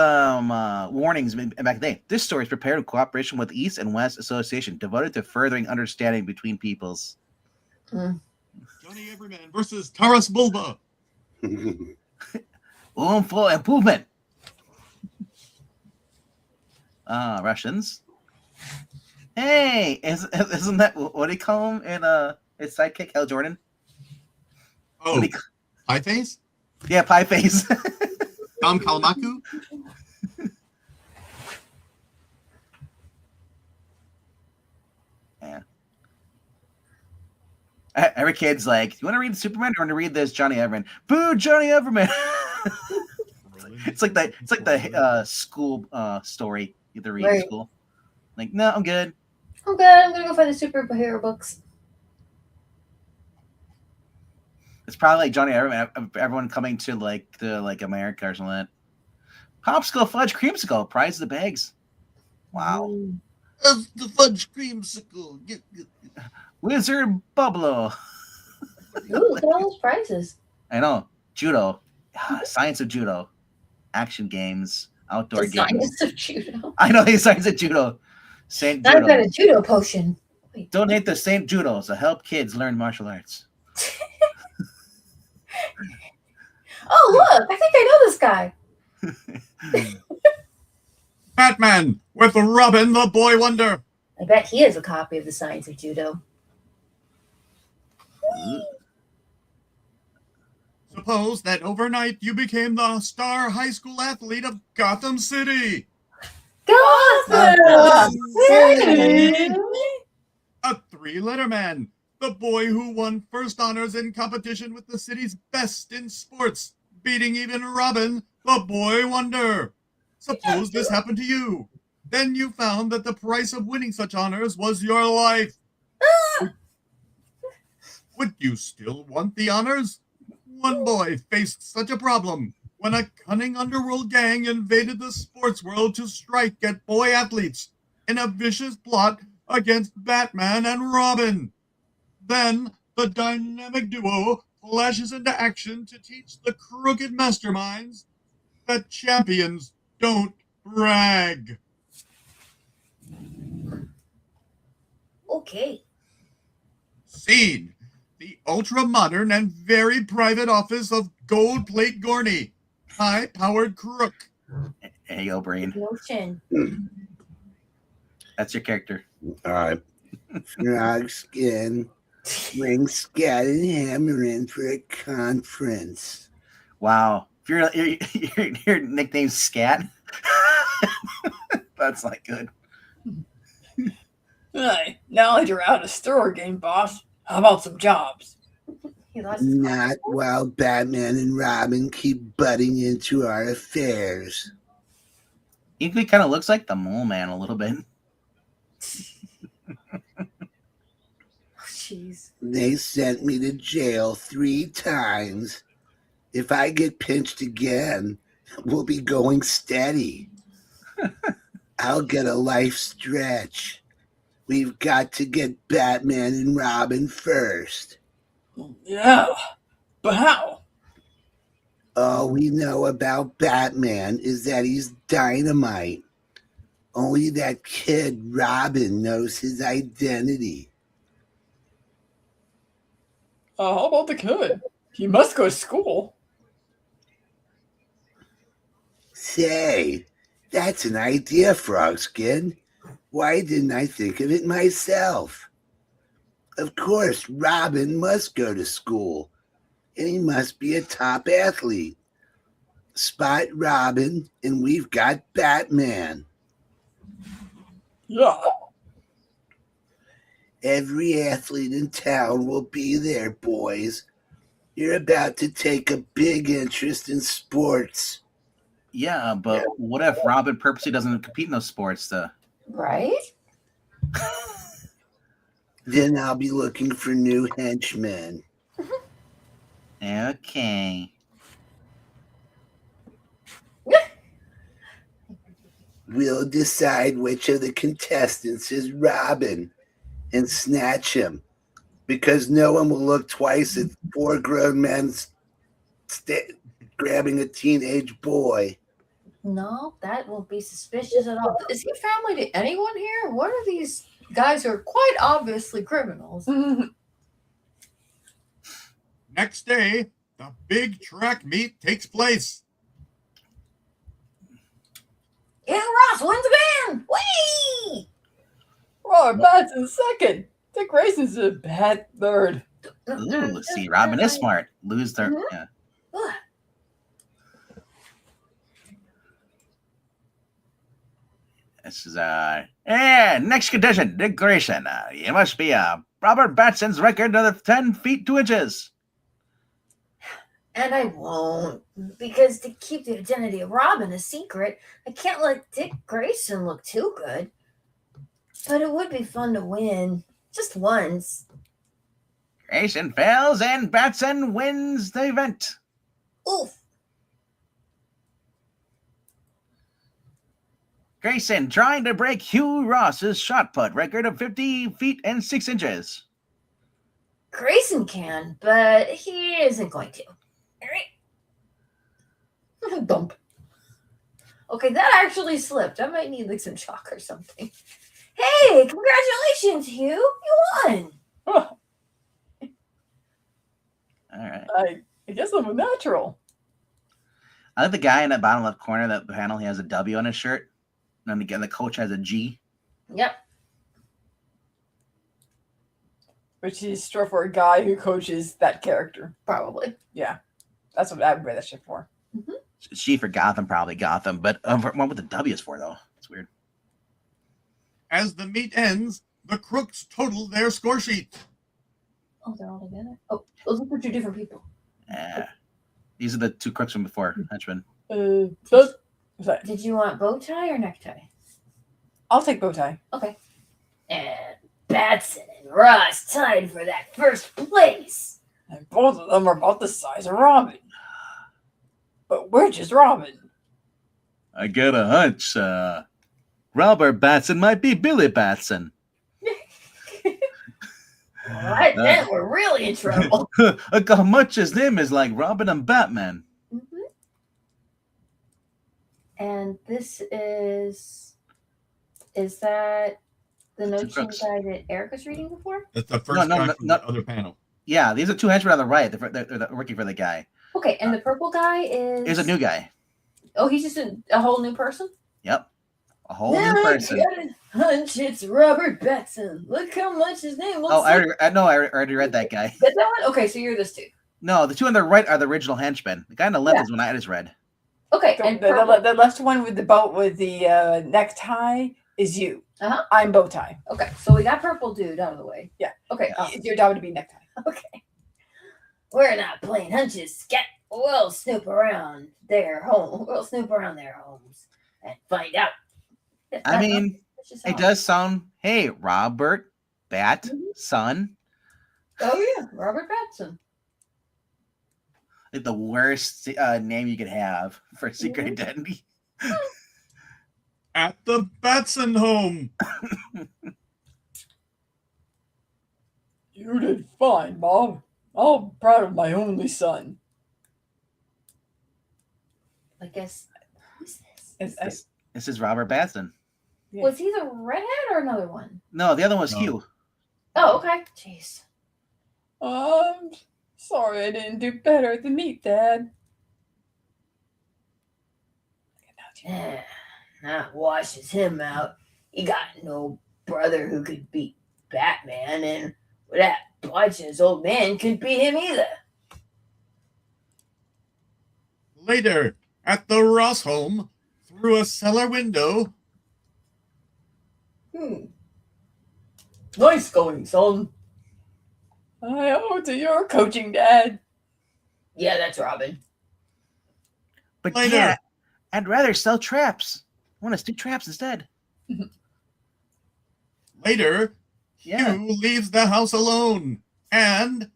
warnings back in the day. This story is prepared in cooperation with East and West Association, devoted to furthering understanding between peoples. Johnny Everyman versus Taras Bulba. Room for improvement. Russians. Hey, isn't that what do you call him in his sidekick, Hal Jordan? Oh, Pie Face? Yeah, Pie Face. Tom Kalamaku? Yeah. Every kid's like, "You want to read Superman or want to read this Johnny Everman?" Boo, Johnny Everman! It's like the school story you have to read in school. Like, no, I'm good. I'm good. I'm gonna go find the superhero books. It's probably like Johnny Everman, everyone coming to like America or something like that. Popsicle, fudge, creamsicle. Prize of the bags. Wow. Of the fudge creamsicle. Wizard Bubblo. Ooh, look at all those prizes. I know. Judo. Science of judo. Action games. Outdoor The games. science of judo. I know the science of judo. Saint I've got a Judo. judo potion. Wait. Donate to Saint Judo to help kids learn martial arts. Oh, look. I think I know this guy. Batman with Robin the Boy Wonder. I bet he has a copy of the science of judo. Suppose that overnight you became the star high school athlete of Gotham City. Gotham City. A three-letter man. The boy who won first honors in competition with the city's best in sports, beating even Robin, the Boy Wonder. Suppose this happened to you. Then you found that the price of winning such honors was your life. Would you still want the honors? One boy faced such a problem when a cunning underworld gang invaded the sports world to strike at boy athletes in a vicious plot against Batman and Robin. Then the dynamic duo flashes into action to teach the crooked masterminds that champions don't brag. Okay. Scene: the ultra-modern and very private office of Gold Plate Gorney, high-powered crook. Hey, yo, brain. Motion. That's your character. All right. Frog skin. Bring Scat and Hammer in for a conference. Wow. If your nickname's Scat, that's not good. Hey, now that you're out of store game, boss, how about some jobs? He lost his Not while Batman and Robin keep butting into our affairs. He kind of looks like the Mole Man a little bit. Jeez. They sent me to jail 3 times. If I get pinched again, we'll be going steady. I'll get a life stretch. We've got to get Batman and Robin first. Yeah, but how? All we know about Batman is that he's dynamite. Only that kid Robin knows his identity. How about the kid? He must go to school. Say, that's an idea, Frogskin. Why didn't I think of it myself? Of course, Robin must go to school, and he must be a top athlete. Spot Robin, and we've got Batman. Yeah. Every athlete in town will be there, boys. You're about to take a big interest in sports. Yeah, but what if Robin purposely doesn't compete in those sports? Right? Then I'll be looking for new henchmen. Okay. We'll decide which of the contestants is Robin and snatch him, because no one will look twice at 4 grown men grabbing a teenage boy. No, that won't be suspicious at all. Is he family to anyone here? What are these guys who are quite obviously criminals? Next day, the big track meet takes place. Yeah, Ross wins again! Whee! Robert Bat's in second. Dick Grayson's a bad third. Ooh, see, Robin is smart. Lose their. Mhm. Yeah. Ugh. This is next condition, Dick Grayson. You must be Robert Batson's record of 10 feet 2 inches. And I won't, because to keep the identity of Robin a secret, I can't let Dick Grayson look too good. But it would be fun to win, just once. Grayson fails and Batson wins the event. Oof. Grayson trying to break Hugh Ross's shot put record of 50 feet and 6 inches. Grayson can, but he isn't going to. All right. Bump. Okay, that actually slipped. I might need like some chalk or something. Hey, congratulations, Hugh. You won. Huh, All right. I guess I'm a natural. I like the guy in the bottom left corner of that panel. He has a W on his shirt. And then again, the coach has a G. Yep. Which is short for a guy who coaches that character. Probably. Yeah. That's what I'd wear that shit for. Mm-hmm. G for Gotham, probably Gotham. But what the W is for, though? It's weird. As the meet ends, the crooks total their score sheet. Oh, they're all together? Oh, those are two different people. Yeah. These are the two crooks from before, henchmen. Did you want bow tie or necktie? I'll take bow tie. Okay. And Batson and Ross tied for that first place. And both of them are about the size of Robin. But which is Robin? I get a hunch. Robert Batson might be Billy Batson. Alright, then we're really in trouble. Look how much his name is like Robin and Batman. Mm-hmm. And this is that the notion guy that Eric was reading before? That's the first guy from the other panel. Yeah, these are two henchmen on the right. They're working for the guy. Okay, and the purple guy is a new guy. Oh, he's just a whole new person? Yep. A whole new person. Hunch, it's Robert Batson. Look how much his name looks I already read that guy. That one? Okay, so you're this too. No, the two on the right are the original henchmen. The guy on the left is one I just read. Okay, and the left one with the boat with the necktie is you. Uh-huh. I'm bow tie. Okay, so we got purple dude out of the way. Yeah. Okay. It's your job to be necktie. Okay. We're not playing hunches, scat. We'll snoop around their home. We'll snoop around their homes and find out. I mean, it does sound, hey, Robert Batson. Oh, yeah, Robert Batson. Like the worst name you could have for a secret identity. At the Batson home. You did fine, Bob. I'm proud of my only son. I guess. Who's this? This is Robert Batson. Yeah. Was he the redhead or another one? No, the other one was Hugh. Oh, okay. Jeez. Sorry I didn't do better at the meet, Dad. That washes him out. He got no brother who could beat Batman, and that Bludgeon's old man couldn't beat him either. Later, at the Ross home, through a cellar window. Nice going, son. I owe to your coaching, Dad. Yeah, that's Robin. But yeah, I'd rather sell traps. I want to do traps instead. Later, Hugh leaves the house alone. And...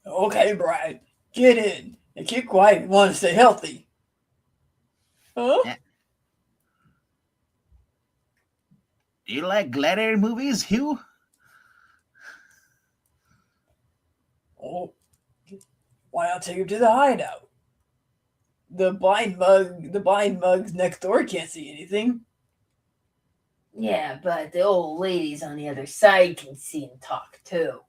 Okay, Brad. Get in. And keep quiet if you want to stay healthy. Huh? Yeah. Do you like gladiator movies, Hugh? Oh, why not take him to the hideout? The blind mugs next door can't see anything. Yeah, but the old ladies on the other side can see and talk too.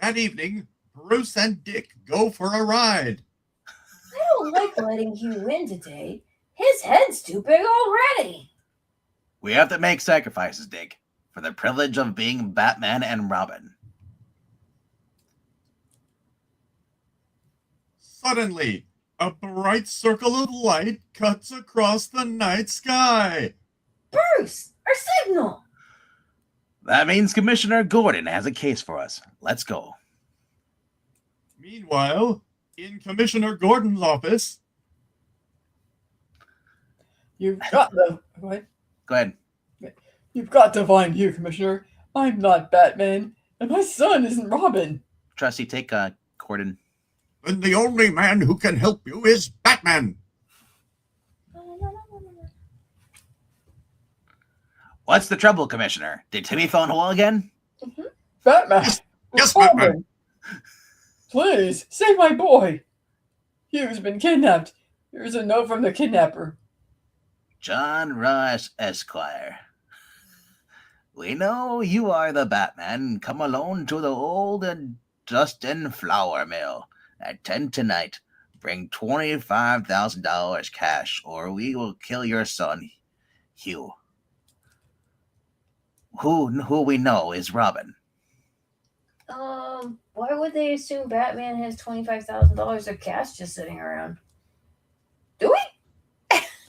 That evening, Bruce and Dick go for a ride. I don't like letting Hugh win today. His head's too big already. We have to make sacrifices, Dick, for the privilege of being Batman and Robin. Suddenly, a bright circle of light cuts across the night sky. Bruce, our signal. That means Commissioner Gordon has a case for us. Let's go. Meanwhile, in Commissioner Gordon's office... You've got the... What? Go ahead. You've got to find Hugh, Commissioner. I'm not Batman, and my son isn't Robin. Trusty, take Gordon. And the only man who can help you is Batman. What's the trouble, Commissioner? Did Timmy fall in the wall again? Batman. Yes, Batman. Robin, please save my boy. Hugh's been kidnapped. Here's a note from the kidnapper. John Ross, Esquire. We know you are the Batman. Come alone to the old and Dustin flour mill at 10 tonight. Bring $25,000 cash, or we will kill your son, Hugh. Who we know is Robin. Why would they assume Batman has $25,000 of cash just sitting around? Do we?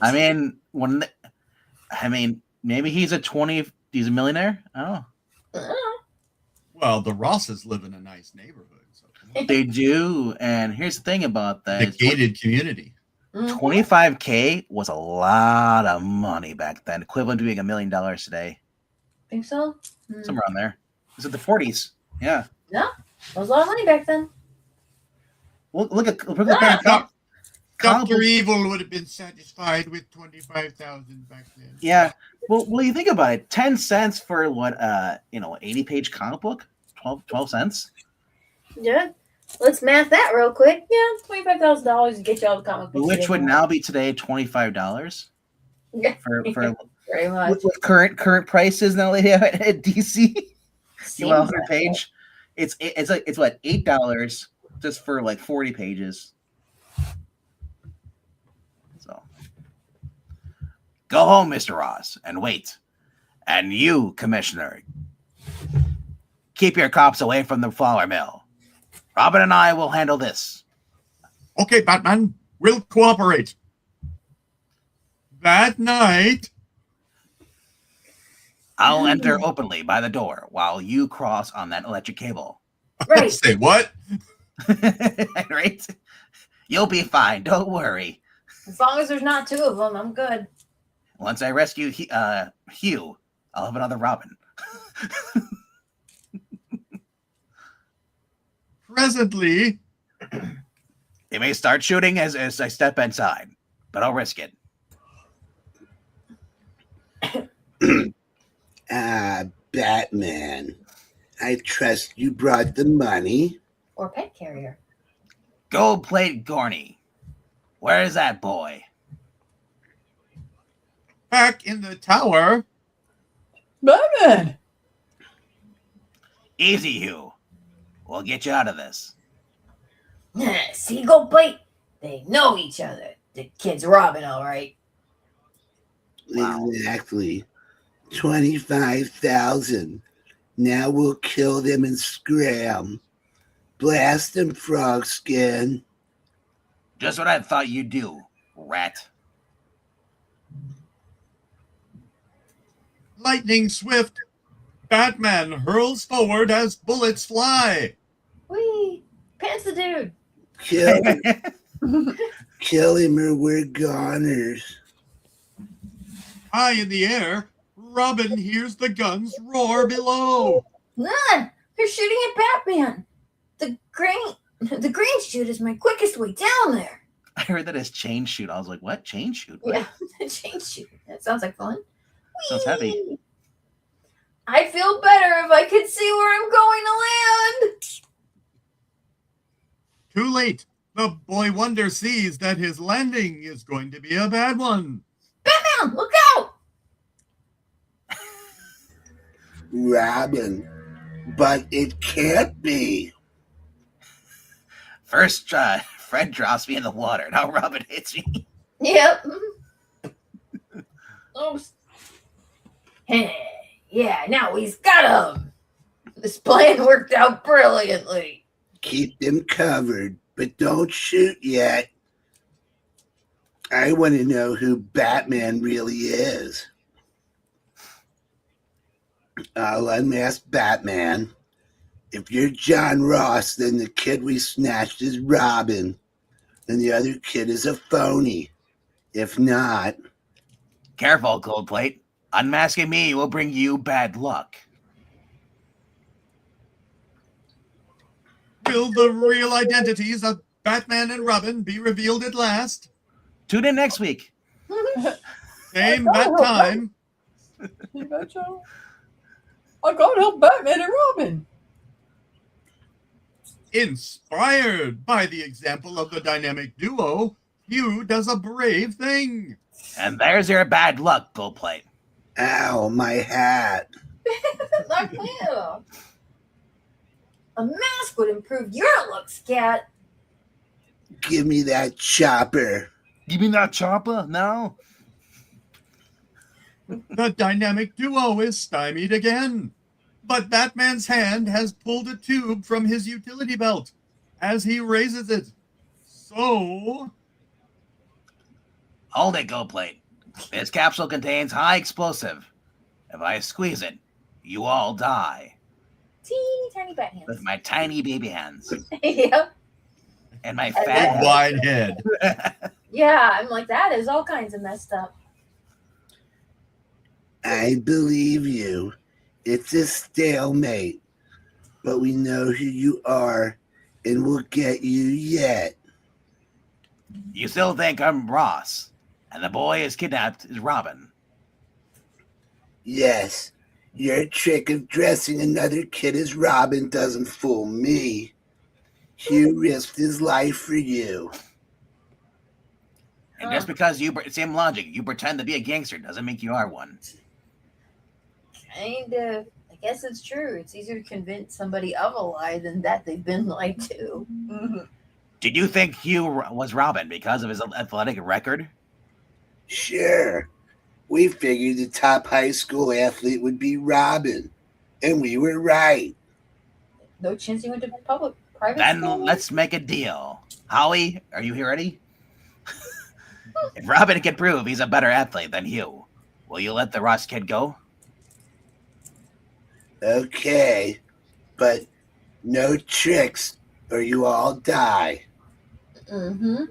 I mean, maybe he's a millionaire. I don't know. Well, the Rosses live in a nice neighborhood. So They do, and here's the thing about that: the gated community. 25K was a lot of money back then, equivalent to being $1 million today. Think so? Somewhere around there. It's at the 40s. Yeah. No, it was a lot of money back then. Look at Dr. Evil would have been satisfied with 25,000 back then. Yeah. Well, you think about it. 10 cents for what? 80-page comic book. 12 cents. Yeah. Let's math that real quick. Yeah, $25,000 to get you all the comic books. Which would now be today $25. Yeah. For Very much. with current prices now they have at DC. You want 100 page? It's what, $8 just for like 40 pages. So go home, Mr. Ross, and wait. And you, Commissioner, keep your cops away from the flour mill. Robin and I will handle this. Okay, Batman, we'll cooperate. That night, I'll enter openly by the door while you cross on that electric cable. Right. Say what? Right? You'll be fine. Don't worry. As long as there's not two of them, I'm good. Once I rescue Hugh, I'll have another Robin. Presently, They may start shooting as I step inside, but I'll risk it. Batman. I trust you brought the money. Or pet carrier. Gold plate Gorney. Where is that boy? back in the tower. Batman! Easy, Hugh. We'll get you out of this. Siegel plate. They know each other. The kid's Robin, all right. Wow. Exactly. 25,000. Now we'll kill them and scram. Blast them, frog skin. Just what I thought you'd do, rat. Lightning swift, Batman hurls forward as bullets fly. Whee! Pants the dude. Kill him. Kill him or we're goners. High in the air, Robin hears the guns roar below. None! They're shooting at Batman. The green chute is my quickest way down there. I heard that as chain shoot. I was like, what? Chain shoot? Yeah, the chain chute. That sounds like fun. Sounds heavy. Whee! I'd feel better if I could see where I'm going to land. Too late. The boy wonder sees that his landing is going to be a bad one. Batman, look out! Robin. But it can't be. First try, Fred drops me in the water. Now Robin hits me. Yep. Oops. Yeah, now he's got him. This plan worked out brilliantly. Keep them covered, but don't shoot yet. I want to know who Batman really is. I'll unmask Batman. If you're John Ross, then the kid we snatched is Robin, and the other kid is a phony. If not... Careful, Gold Plate. Unmasking me will bring you bad luck. Will the real identities of Batman and Robin be revealed at last? Tune in next week. Same bat time. You betcha. I gotta help Batman and Robin. Inspired by the example of the dynamic duo, Hugh does a brave thing. And there's your bad luck, Gold Plate. Ow, my hat. Like you. A mask would improve your looks, Cat. Give me that chopper. You mean that chopper? No? The dynamic duo is stymied again. But Batman's hand has pulled a tube from his utility belt as he raises it. So... Hold it, Gold Plate. This capsule contains high explosive. If I squeeze it, you all die. Teeny tiny bat hands. With my tiny baby hands. Yep. And my fat wide head. Yeah, I'm like, that is all kinds of messed up. I believe you. It's a stalemate. But we know who you are, and we'll get you yet. You still think I'm Ross, and the boy is kidnapped is Robin. Yes, your trick of dressing another kid as Robin doesn't fool me. Hugh risked his life for you. And just because same logic, you pretend to be a gangster doesn't make you are one. Kind of. I guess it's true. It's easier to convince somebody of a lie than that they've been lied to. Did you think Hugh was Robin because of his athletic record? Sure. We figured the top high school athlete would be Robin, and we were right. No chance he went to private Then school? let's make a deal. Howie, are you here ready? If Robin can prove he's a better athlete than Hugh, will you let the Ross kid go? Okay, but no tricks or you all die. Mm-hmm.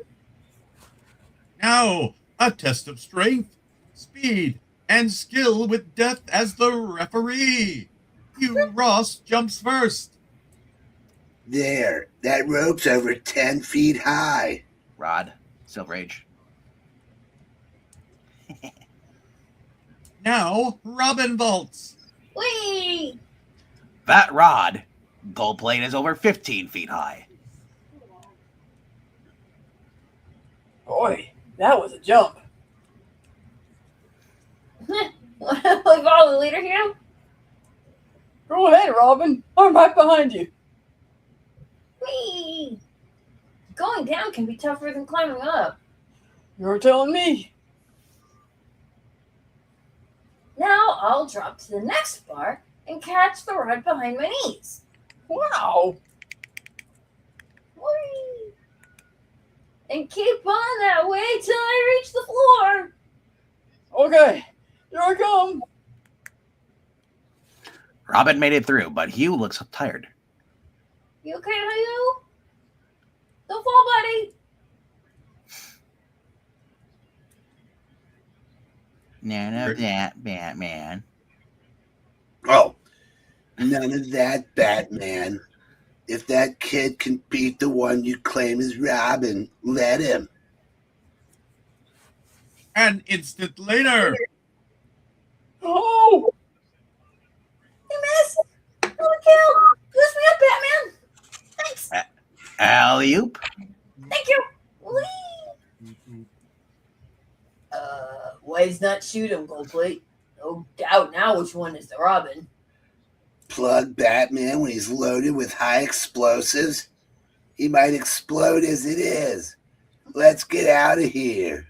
Now, a test of strength, speed, and skill with Death as the referee. Hugh Ross jumps first. There, that rope's over 10 feet high. Rod, Silver Age. Now, Robin vaults. Whee! That rod, Gold Plate, is over 15 feet high. Boy, that was a jump. Follow the leader here? Go ahead, Robin. I'm right behind you. Whee! Going down can be tougher than climbing up. You're telling me. Now I'll drop to the next bar and catch the rod behind my knees. Wow. Whee! And keep on that way till I reach the floor. Okay, here I come. Robin made it through, but Hugh looks tired. You okay, Hugh? Don't fall, buddy. None of that, Batman. Oh, none of that, Batman. If that kid can beat the one you claim is Robin, let him. An instant later. Oh! You missed. Good kill. Boost me up, Batman. Thanks. Alley-oop. Thank you. Whee! Why does not shoot him, Goldplate? No doubt now which one is the Robin. Plug Batman when he's loaded with high explosives. He might explode as it is. Let's get out of here.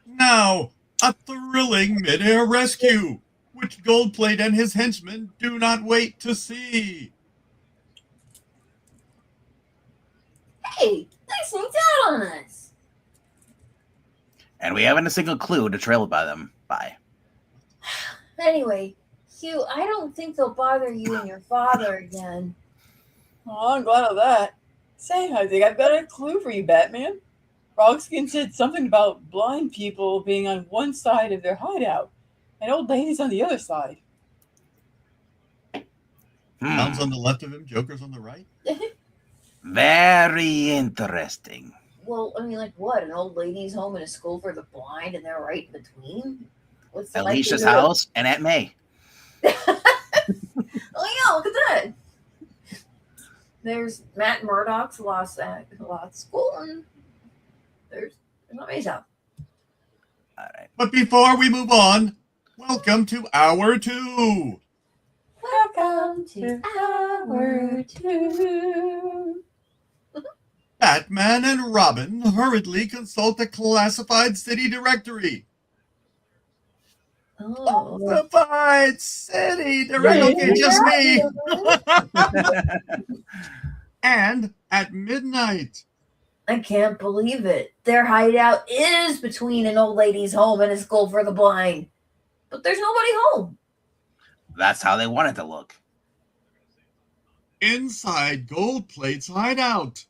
Now, a thrilling mid-air rescue, which Goldplate and his henchmen do not wait to see. Hey, they sneaked out on us. And we haven't a single clue to trail by them by. Anyway, Hugh, I don't think they'll bother you and your father again. Oh, I'm glad of that. Say, I think I've got a clue for you, Batman. Frogskin said something about blind people being on one side of their hideout and old ladies on the other side. Clowns on the left of him, Joker's on the right. Very interesting. Well, I mean, like what? An old lady's home and a school for the blind, and they're right in between? What's At like Alicia's to do? house and at May. Oh yeah, look at that. There's Matt Murdock's lost school, and there's not May's house. All right. But before we move on, welcome to Hour 2. Welcome to Hour 2. Batman and Robin hurriedly consult the classified city directory. Oh. Classified city directory. Okay, just me. And at midnight, I can't believe it. Their hideout is between an old lady's home and a school for the blind. But there's nobody home. That's how they want it to look. inside Gold Plate's hideout.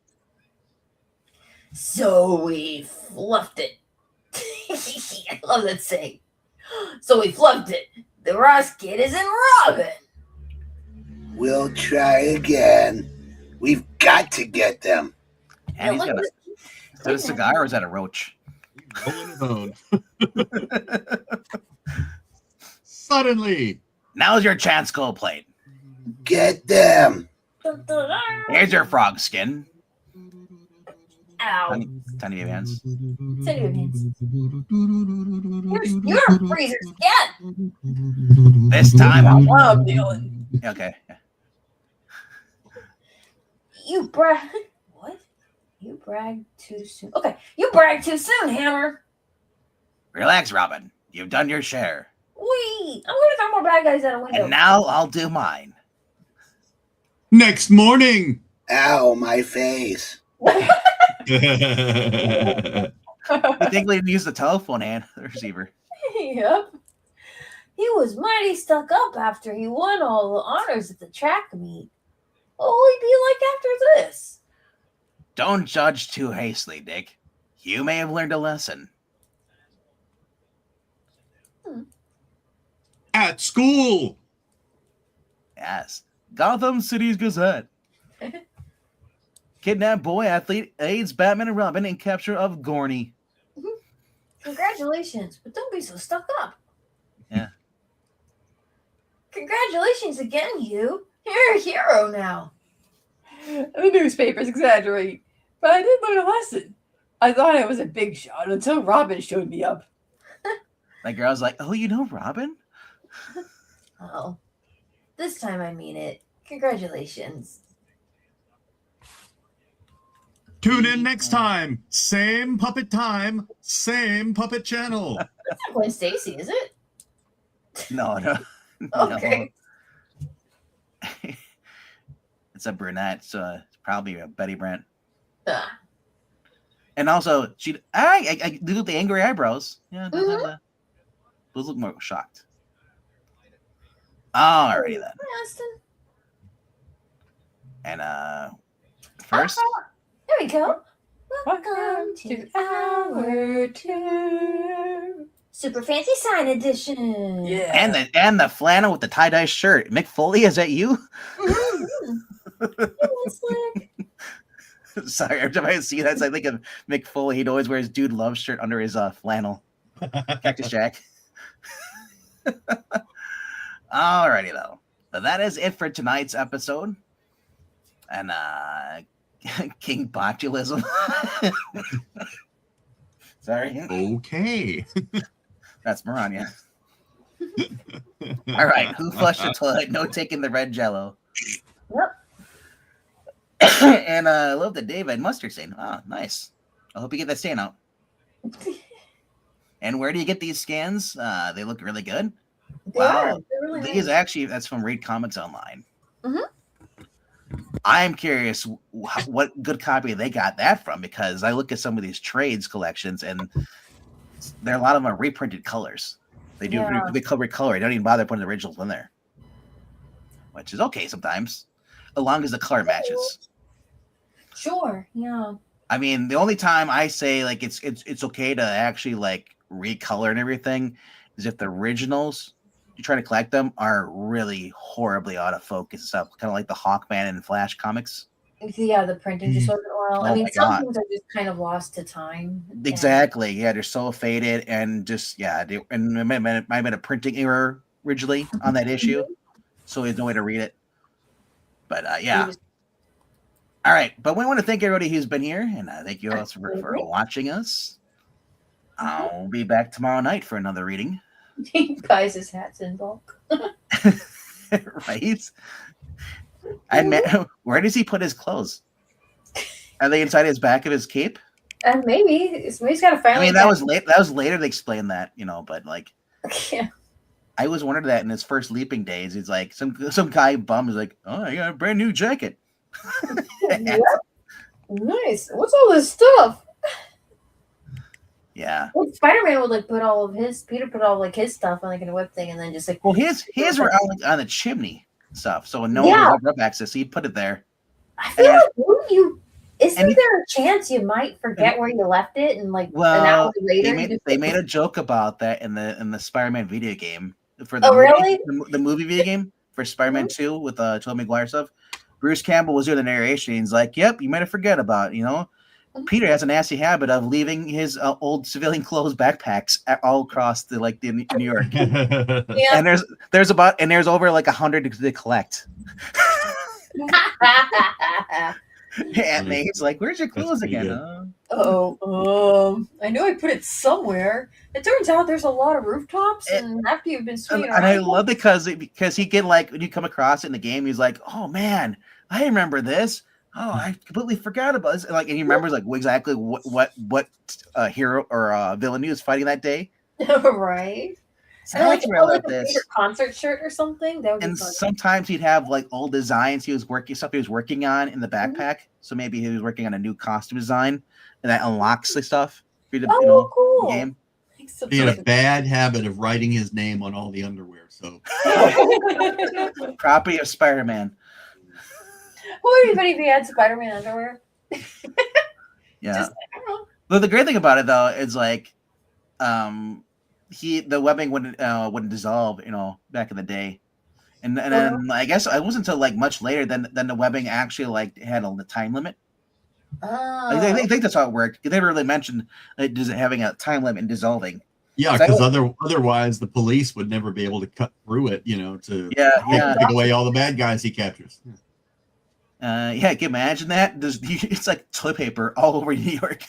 So we fluffed it. I love that saying. So we fluffed it. The Ross kid is in Robin. We'll try again. We've got to get them. And he's got is that a cigar or is that a roach? Rolling his own. Suddenly. Now's your chance, Gold Plate. Get them. Here's your frog skin. Ow. Tiny hands. Tiny hands. You're a freezer skin. This time. I love Dylan. Okay. You brag. What? You bragged too soon. Okay. You bragged too soon, Hammer. Relax, Robin. You've done your share. Wee. I'm going to throw more bad guys out a window. And now I'll do mine. Next morning. Ow, my face. You think we'd use the telephone and the receiver? Yep. He was mighty stuck up after he won all the honors at the track meet. What will he be like after this? Don't judge too hastily, Dick. You may have learned a lesson. At school. Yes. Gotham City's Gazette. Kidnapped boy athlete aids Batman and Robin in capture of Gorney. Congratulations, but don't be so stuck up. Yeah. Congratulations again, Hugh. You're a hero now. The newspapers exaggerate, but I did learn a lesson. I thought I was a big shot until Robin showed me up. That girl's like, oh, you know Robin? Oh, this time I mean it. Congratulations. Tune in next time. Same puppet time, same puppet channel. That's not Gwen Stacy, is it? No. Okay. No. It's a brunette, so it's probably a Betty Brant. Ah. And also, I do the angry eyebrows. Yeah, those look more shocked. Alrighty then. Hi, Austin. And first, There we go. Welcome to Hour 2. Super fancy sign edition. Yeah. and the flannel with the tie-dye shirt. Mick Foley, is that you? Sorry, every time I see that, I think of Mick Foley. He'd always wear his Dude Love shirt under his flannel. Cactus Jack. Alrighty, though. But that is it for tonight's episode. And King Botulism. Sorry. Okay. That's Maranya. All right. Who flushed the toilet? No taking the red jello. Yep. And I love the David mustard stain. Oh, nice. I hope you get that stain out. And where do you get these scans? They look really good. Wow. They're really These nice. actually, that's from Read Comics Online. Mm-hmm. I'm curious what good copy they got that from, because I look at some of these trades collections and there are a lot of them are reprinted colors. They do they recolor. They don't even bother putting the originals in there, which is okay sometimes, as long as the color matches. Sure. Yeah. I mean, the only time I say like it's okay to actually like recolor and everything is if the originals you try to collect them are really horribly out of focus and stuff, kind of like the Hawkman and Flash comics. Yeah, the printing just wasn't well. I Oh mean, my some God. things are just kind of lost to time. and- Exactly. Yeah, they're so faded and just and it might have been a printing error originally on that issue, so there's no way to read it. But yeah. All right, but we want to thank everybody who's been here, and thank you all for watching us. I'll be back tomorrow night for another reading. He buys his hats in bulk. Right? And where does he put his clothes? Are they inside his back of his cape? And maybe he's got a family. I mean, that was late. That was later to explain that, but like, Yeah. I always wondered that in his first leaping days. He's like, some guy bum is like, oh, I got a brand new jacket. Yep. Nice. What's all this stuff? Yeah. Well, Spider-Man would like put all of his Peter put all like his stuff on like in a whip thing and then just like Well, his were on the chimney stuff, so no one would have access. So he'd put it there. I feel like isn't there a chance you might forget where you left it and like an hour later? They made a joke about that in the Spider-Man video game for the movie video game for Spider-Man 2 with Tobey Maguire stuff. Bruce Campbell was doing the narration. He's like, "Yep, you might have forget about Peter has a nasty habit of leaving his old civilian clothes backpacks all across the New York. Yeah. And there's over like 100 to collect." Aunt May's like, "Where's your clothes again?" I know I put it somewhere. It turns out there's a lot of rooftops, and after you've been swinging around, and I love because he get like when you come across it in the game, he's like, "Oh man, I remember this. Oh, I completely forgot about this." Like, and he remembers like exactly what hero or villain he was fighting that day. Right. So I like to remember a concert shirt or something. That would and be fun. sometimes he'd have like old designs he was working on in the backpack. So maybe he was working on a new costume design, and that unlocks the stuff for the, cool. the game. He had a bad habit of writing his name on all the underwear. So property of Spider-Man. What would anybody if he had Spider-Man underwear? Yeah. But the great thing about it though is like, the webbing wouldn't dissolve, back in the day, and then I guess it wasn't until like much later then the webbing actually like had a time limit. I think that's how it worked. They never really mentioned having a time limit in dissolving. Yeah, because otherwise the police would never be able to cut through it, to take away all the bad guys he captures. Can you imagine that? It's like toilet paper all over New York.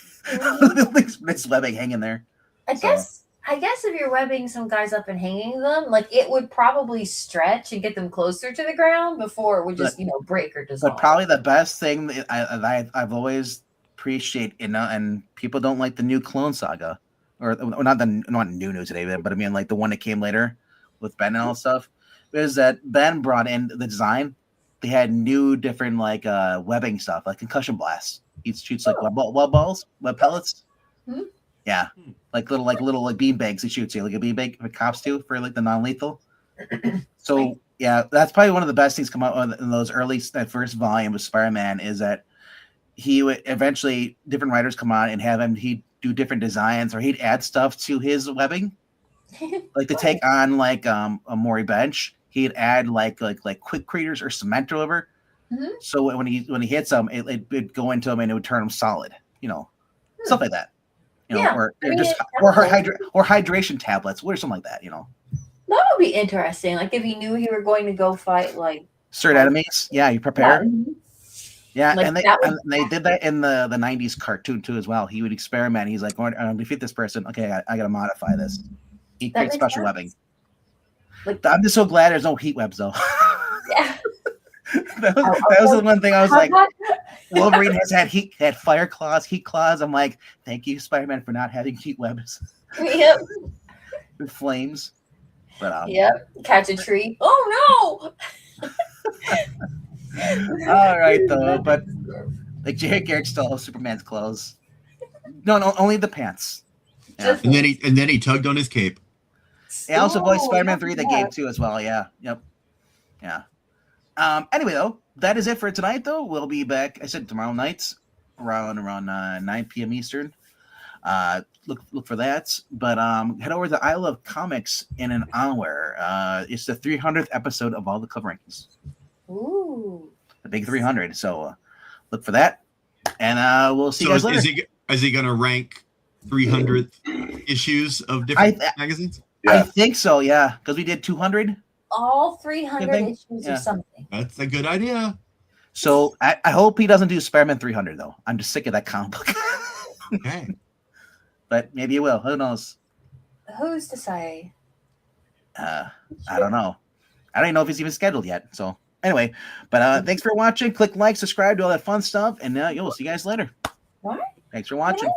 This webbing hanging there. I guess if you're webbing some guys up and hanging them, like it would probably stretch and get them closer to the ground before it would just break or dissolve. But probably the best thing that I've always appreciated, and people don't like the new Clone Saga, or not new today, but I mean like the one that came later with Ben and all that stuff, is that Ben brought in the design. They had new different like webbing stuff, like concussion blasts. He shoots like web pellets. Mm-hmm. Yeah, like little bean bags he shoots you, like a bean bag for cops do for like the non-lethal. So yeah, that's probably one of the best things come out in those that first volume of Spider-Man is that he would eventually different writers come on and have he'd do different designs or he'd add stuff to his webbing, like to take on like a Maury Bench. He'd add like quick creators or cement or whatever. Mm-hmm. So when he hits them, it'd go into him and it would turn them solid. Stuff like that. Or hydration tablets, or something like that. That would be interesting. Like if he knew he were going to go fight like certain enemies. Yeah, you prepare. Yeah, like and they did that in the 90s cartoon too as well. He would experiment. He's like, I'm going to defeat this person. Okay, I got to modify this. He creates special webbing. Like, I'm just so glad there's no heat webs though. Yeah. that was the one thing I was like, Wolverine had fire claws, heat claws. I'm like, thank you, Spider-Man, for not having heat webs. Yep. With flames. But catch a tree. Oh no. All right though, but like Jerry Garrick stole Superman's clothes. No, only the pants. Yeah. And then he tugged on his cape. He also voiced Spider-Man 3 the game too as well. Yeah. Yep. Yeah. Anyway, though, that is it for tonight. Though we'll be back. I said tomorrow night, around 9 p.m. Eastern. Look for that. But head over to I Love Comics in an hour. It's the 300th episode of all the cover rankings. Ooh. The big 300. So look for that. And we'll see you guys later. Is he going to rank 300 issues of different magazines? I think so, yeah, because we did 200. All 300 issues or something. That's a good idea. So I hope he doesn't do Spider-Man 300, though. I'm just sick of that comic book. Okay. But maybe it will. Who knows? Who's to say? I don't know. I don't even know if it's even scheduled yet. So anyway, but thanks for watching. Click like, subscribe, do all that fun stuff. And we'll see you guys later. What? Thanks for watching.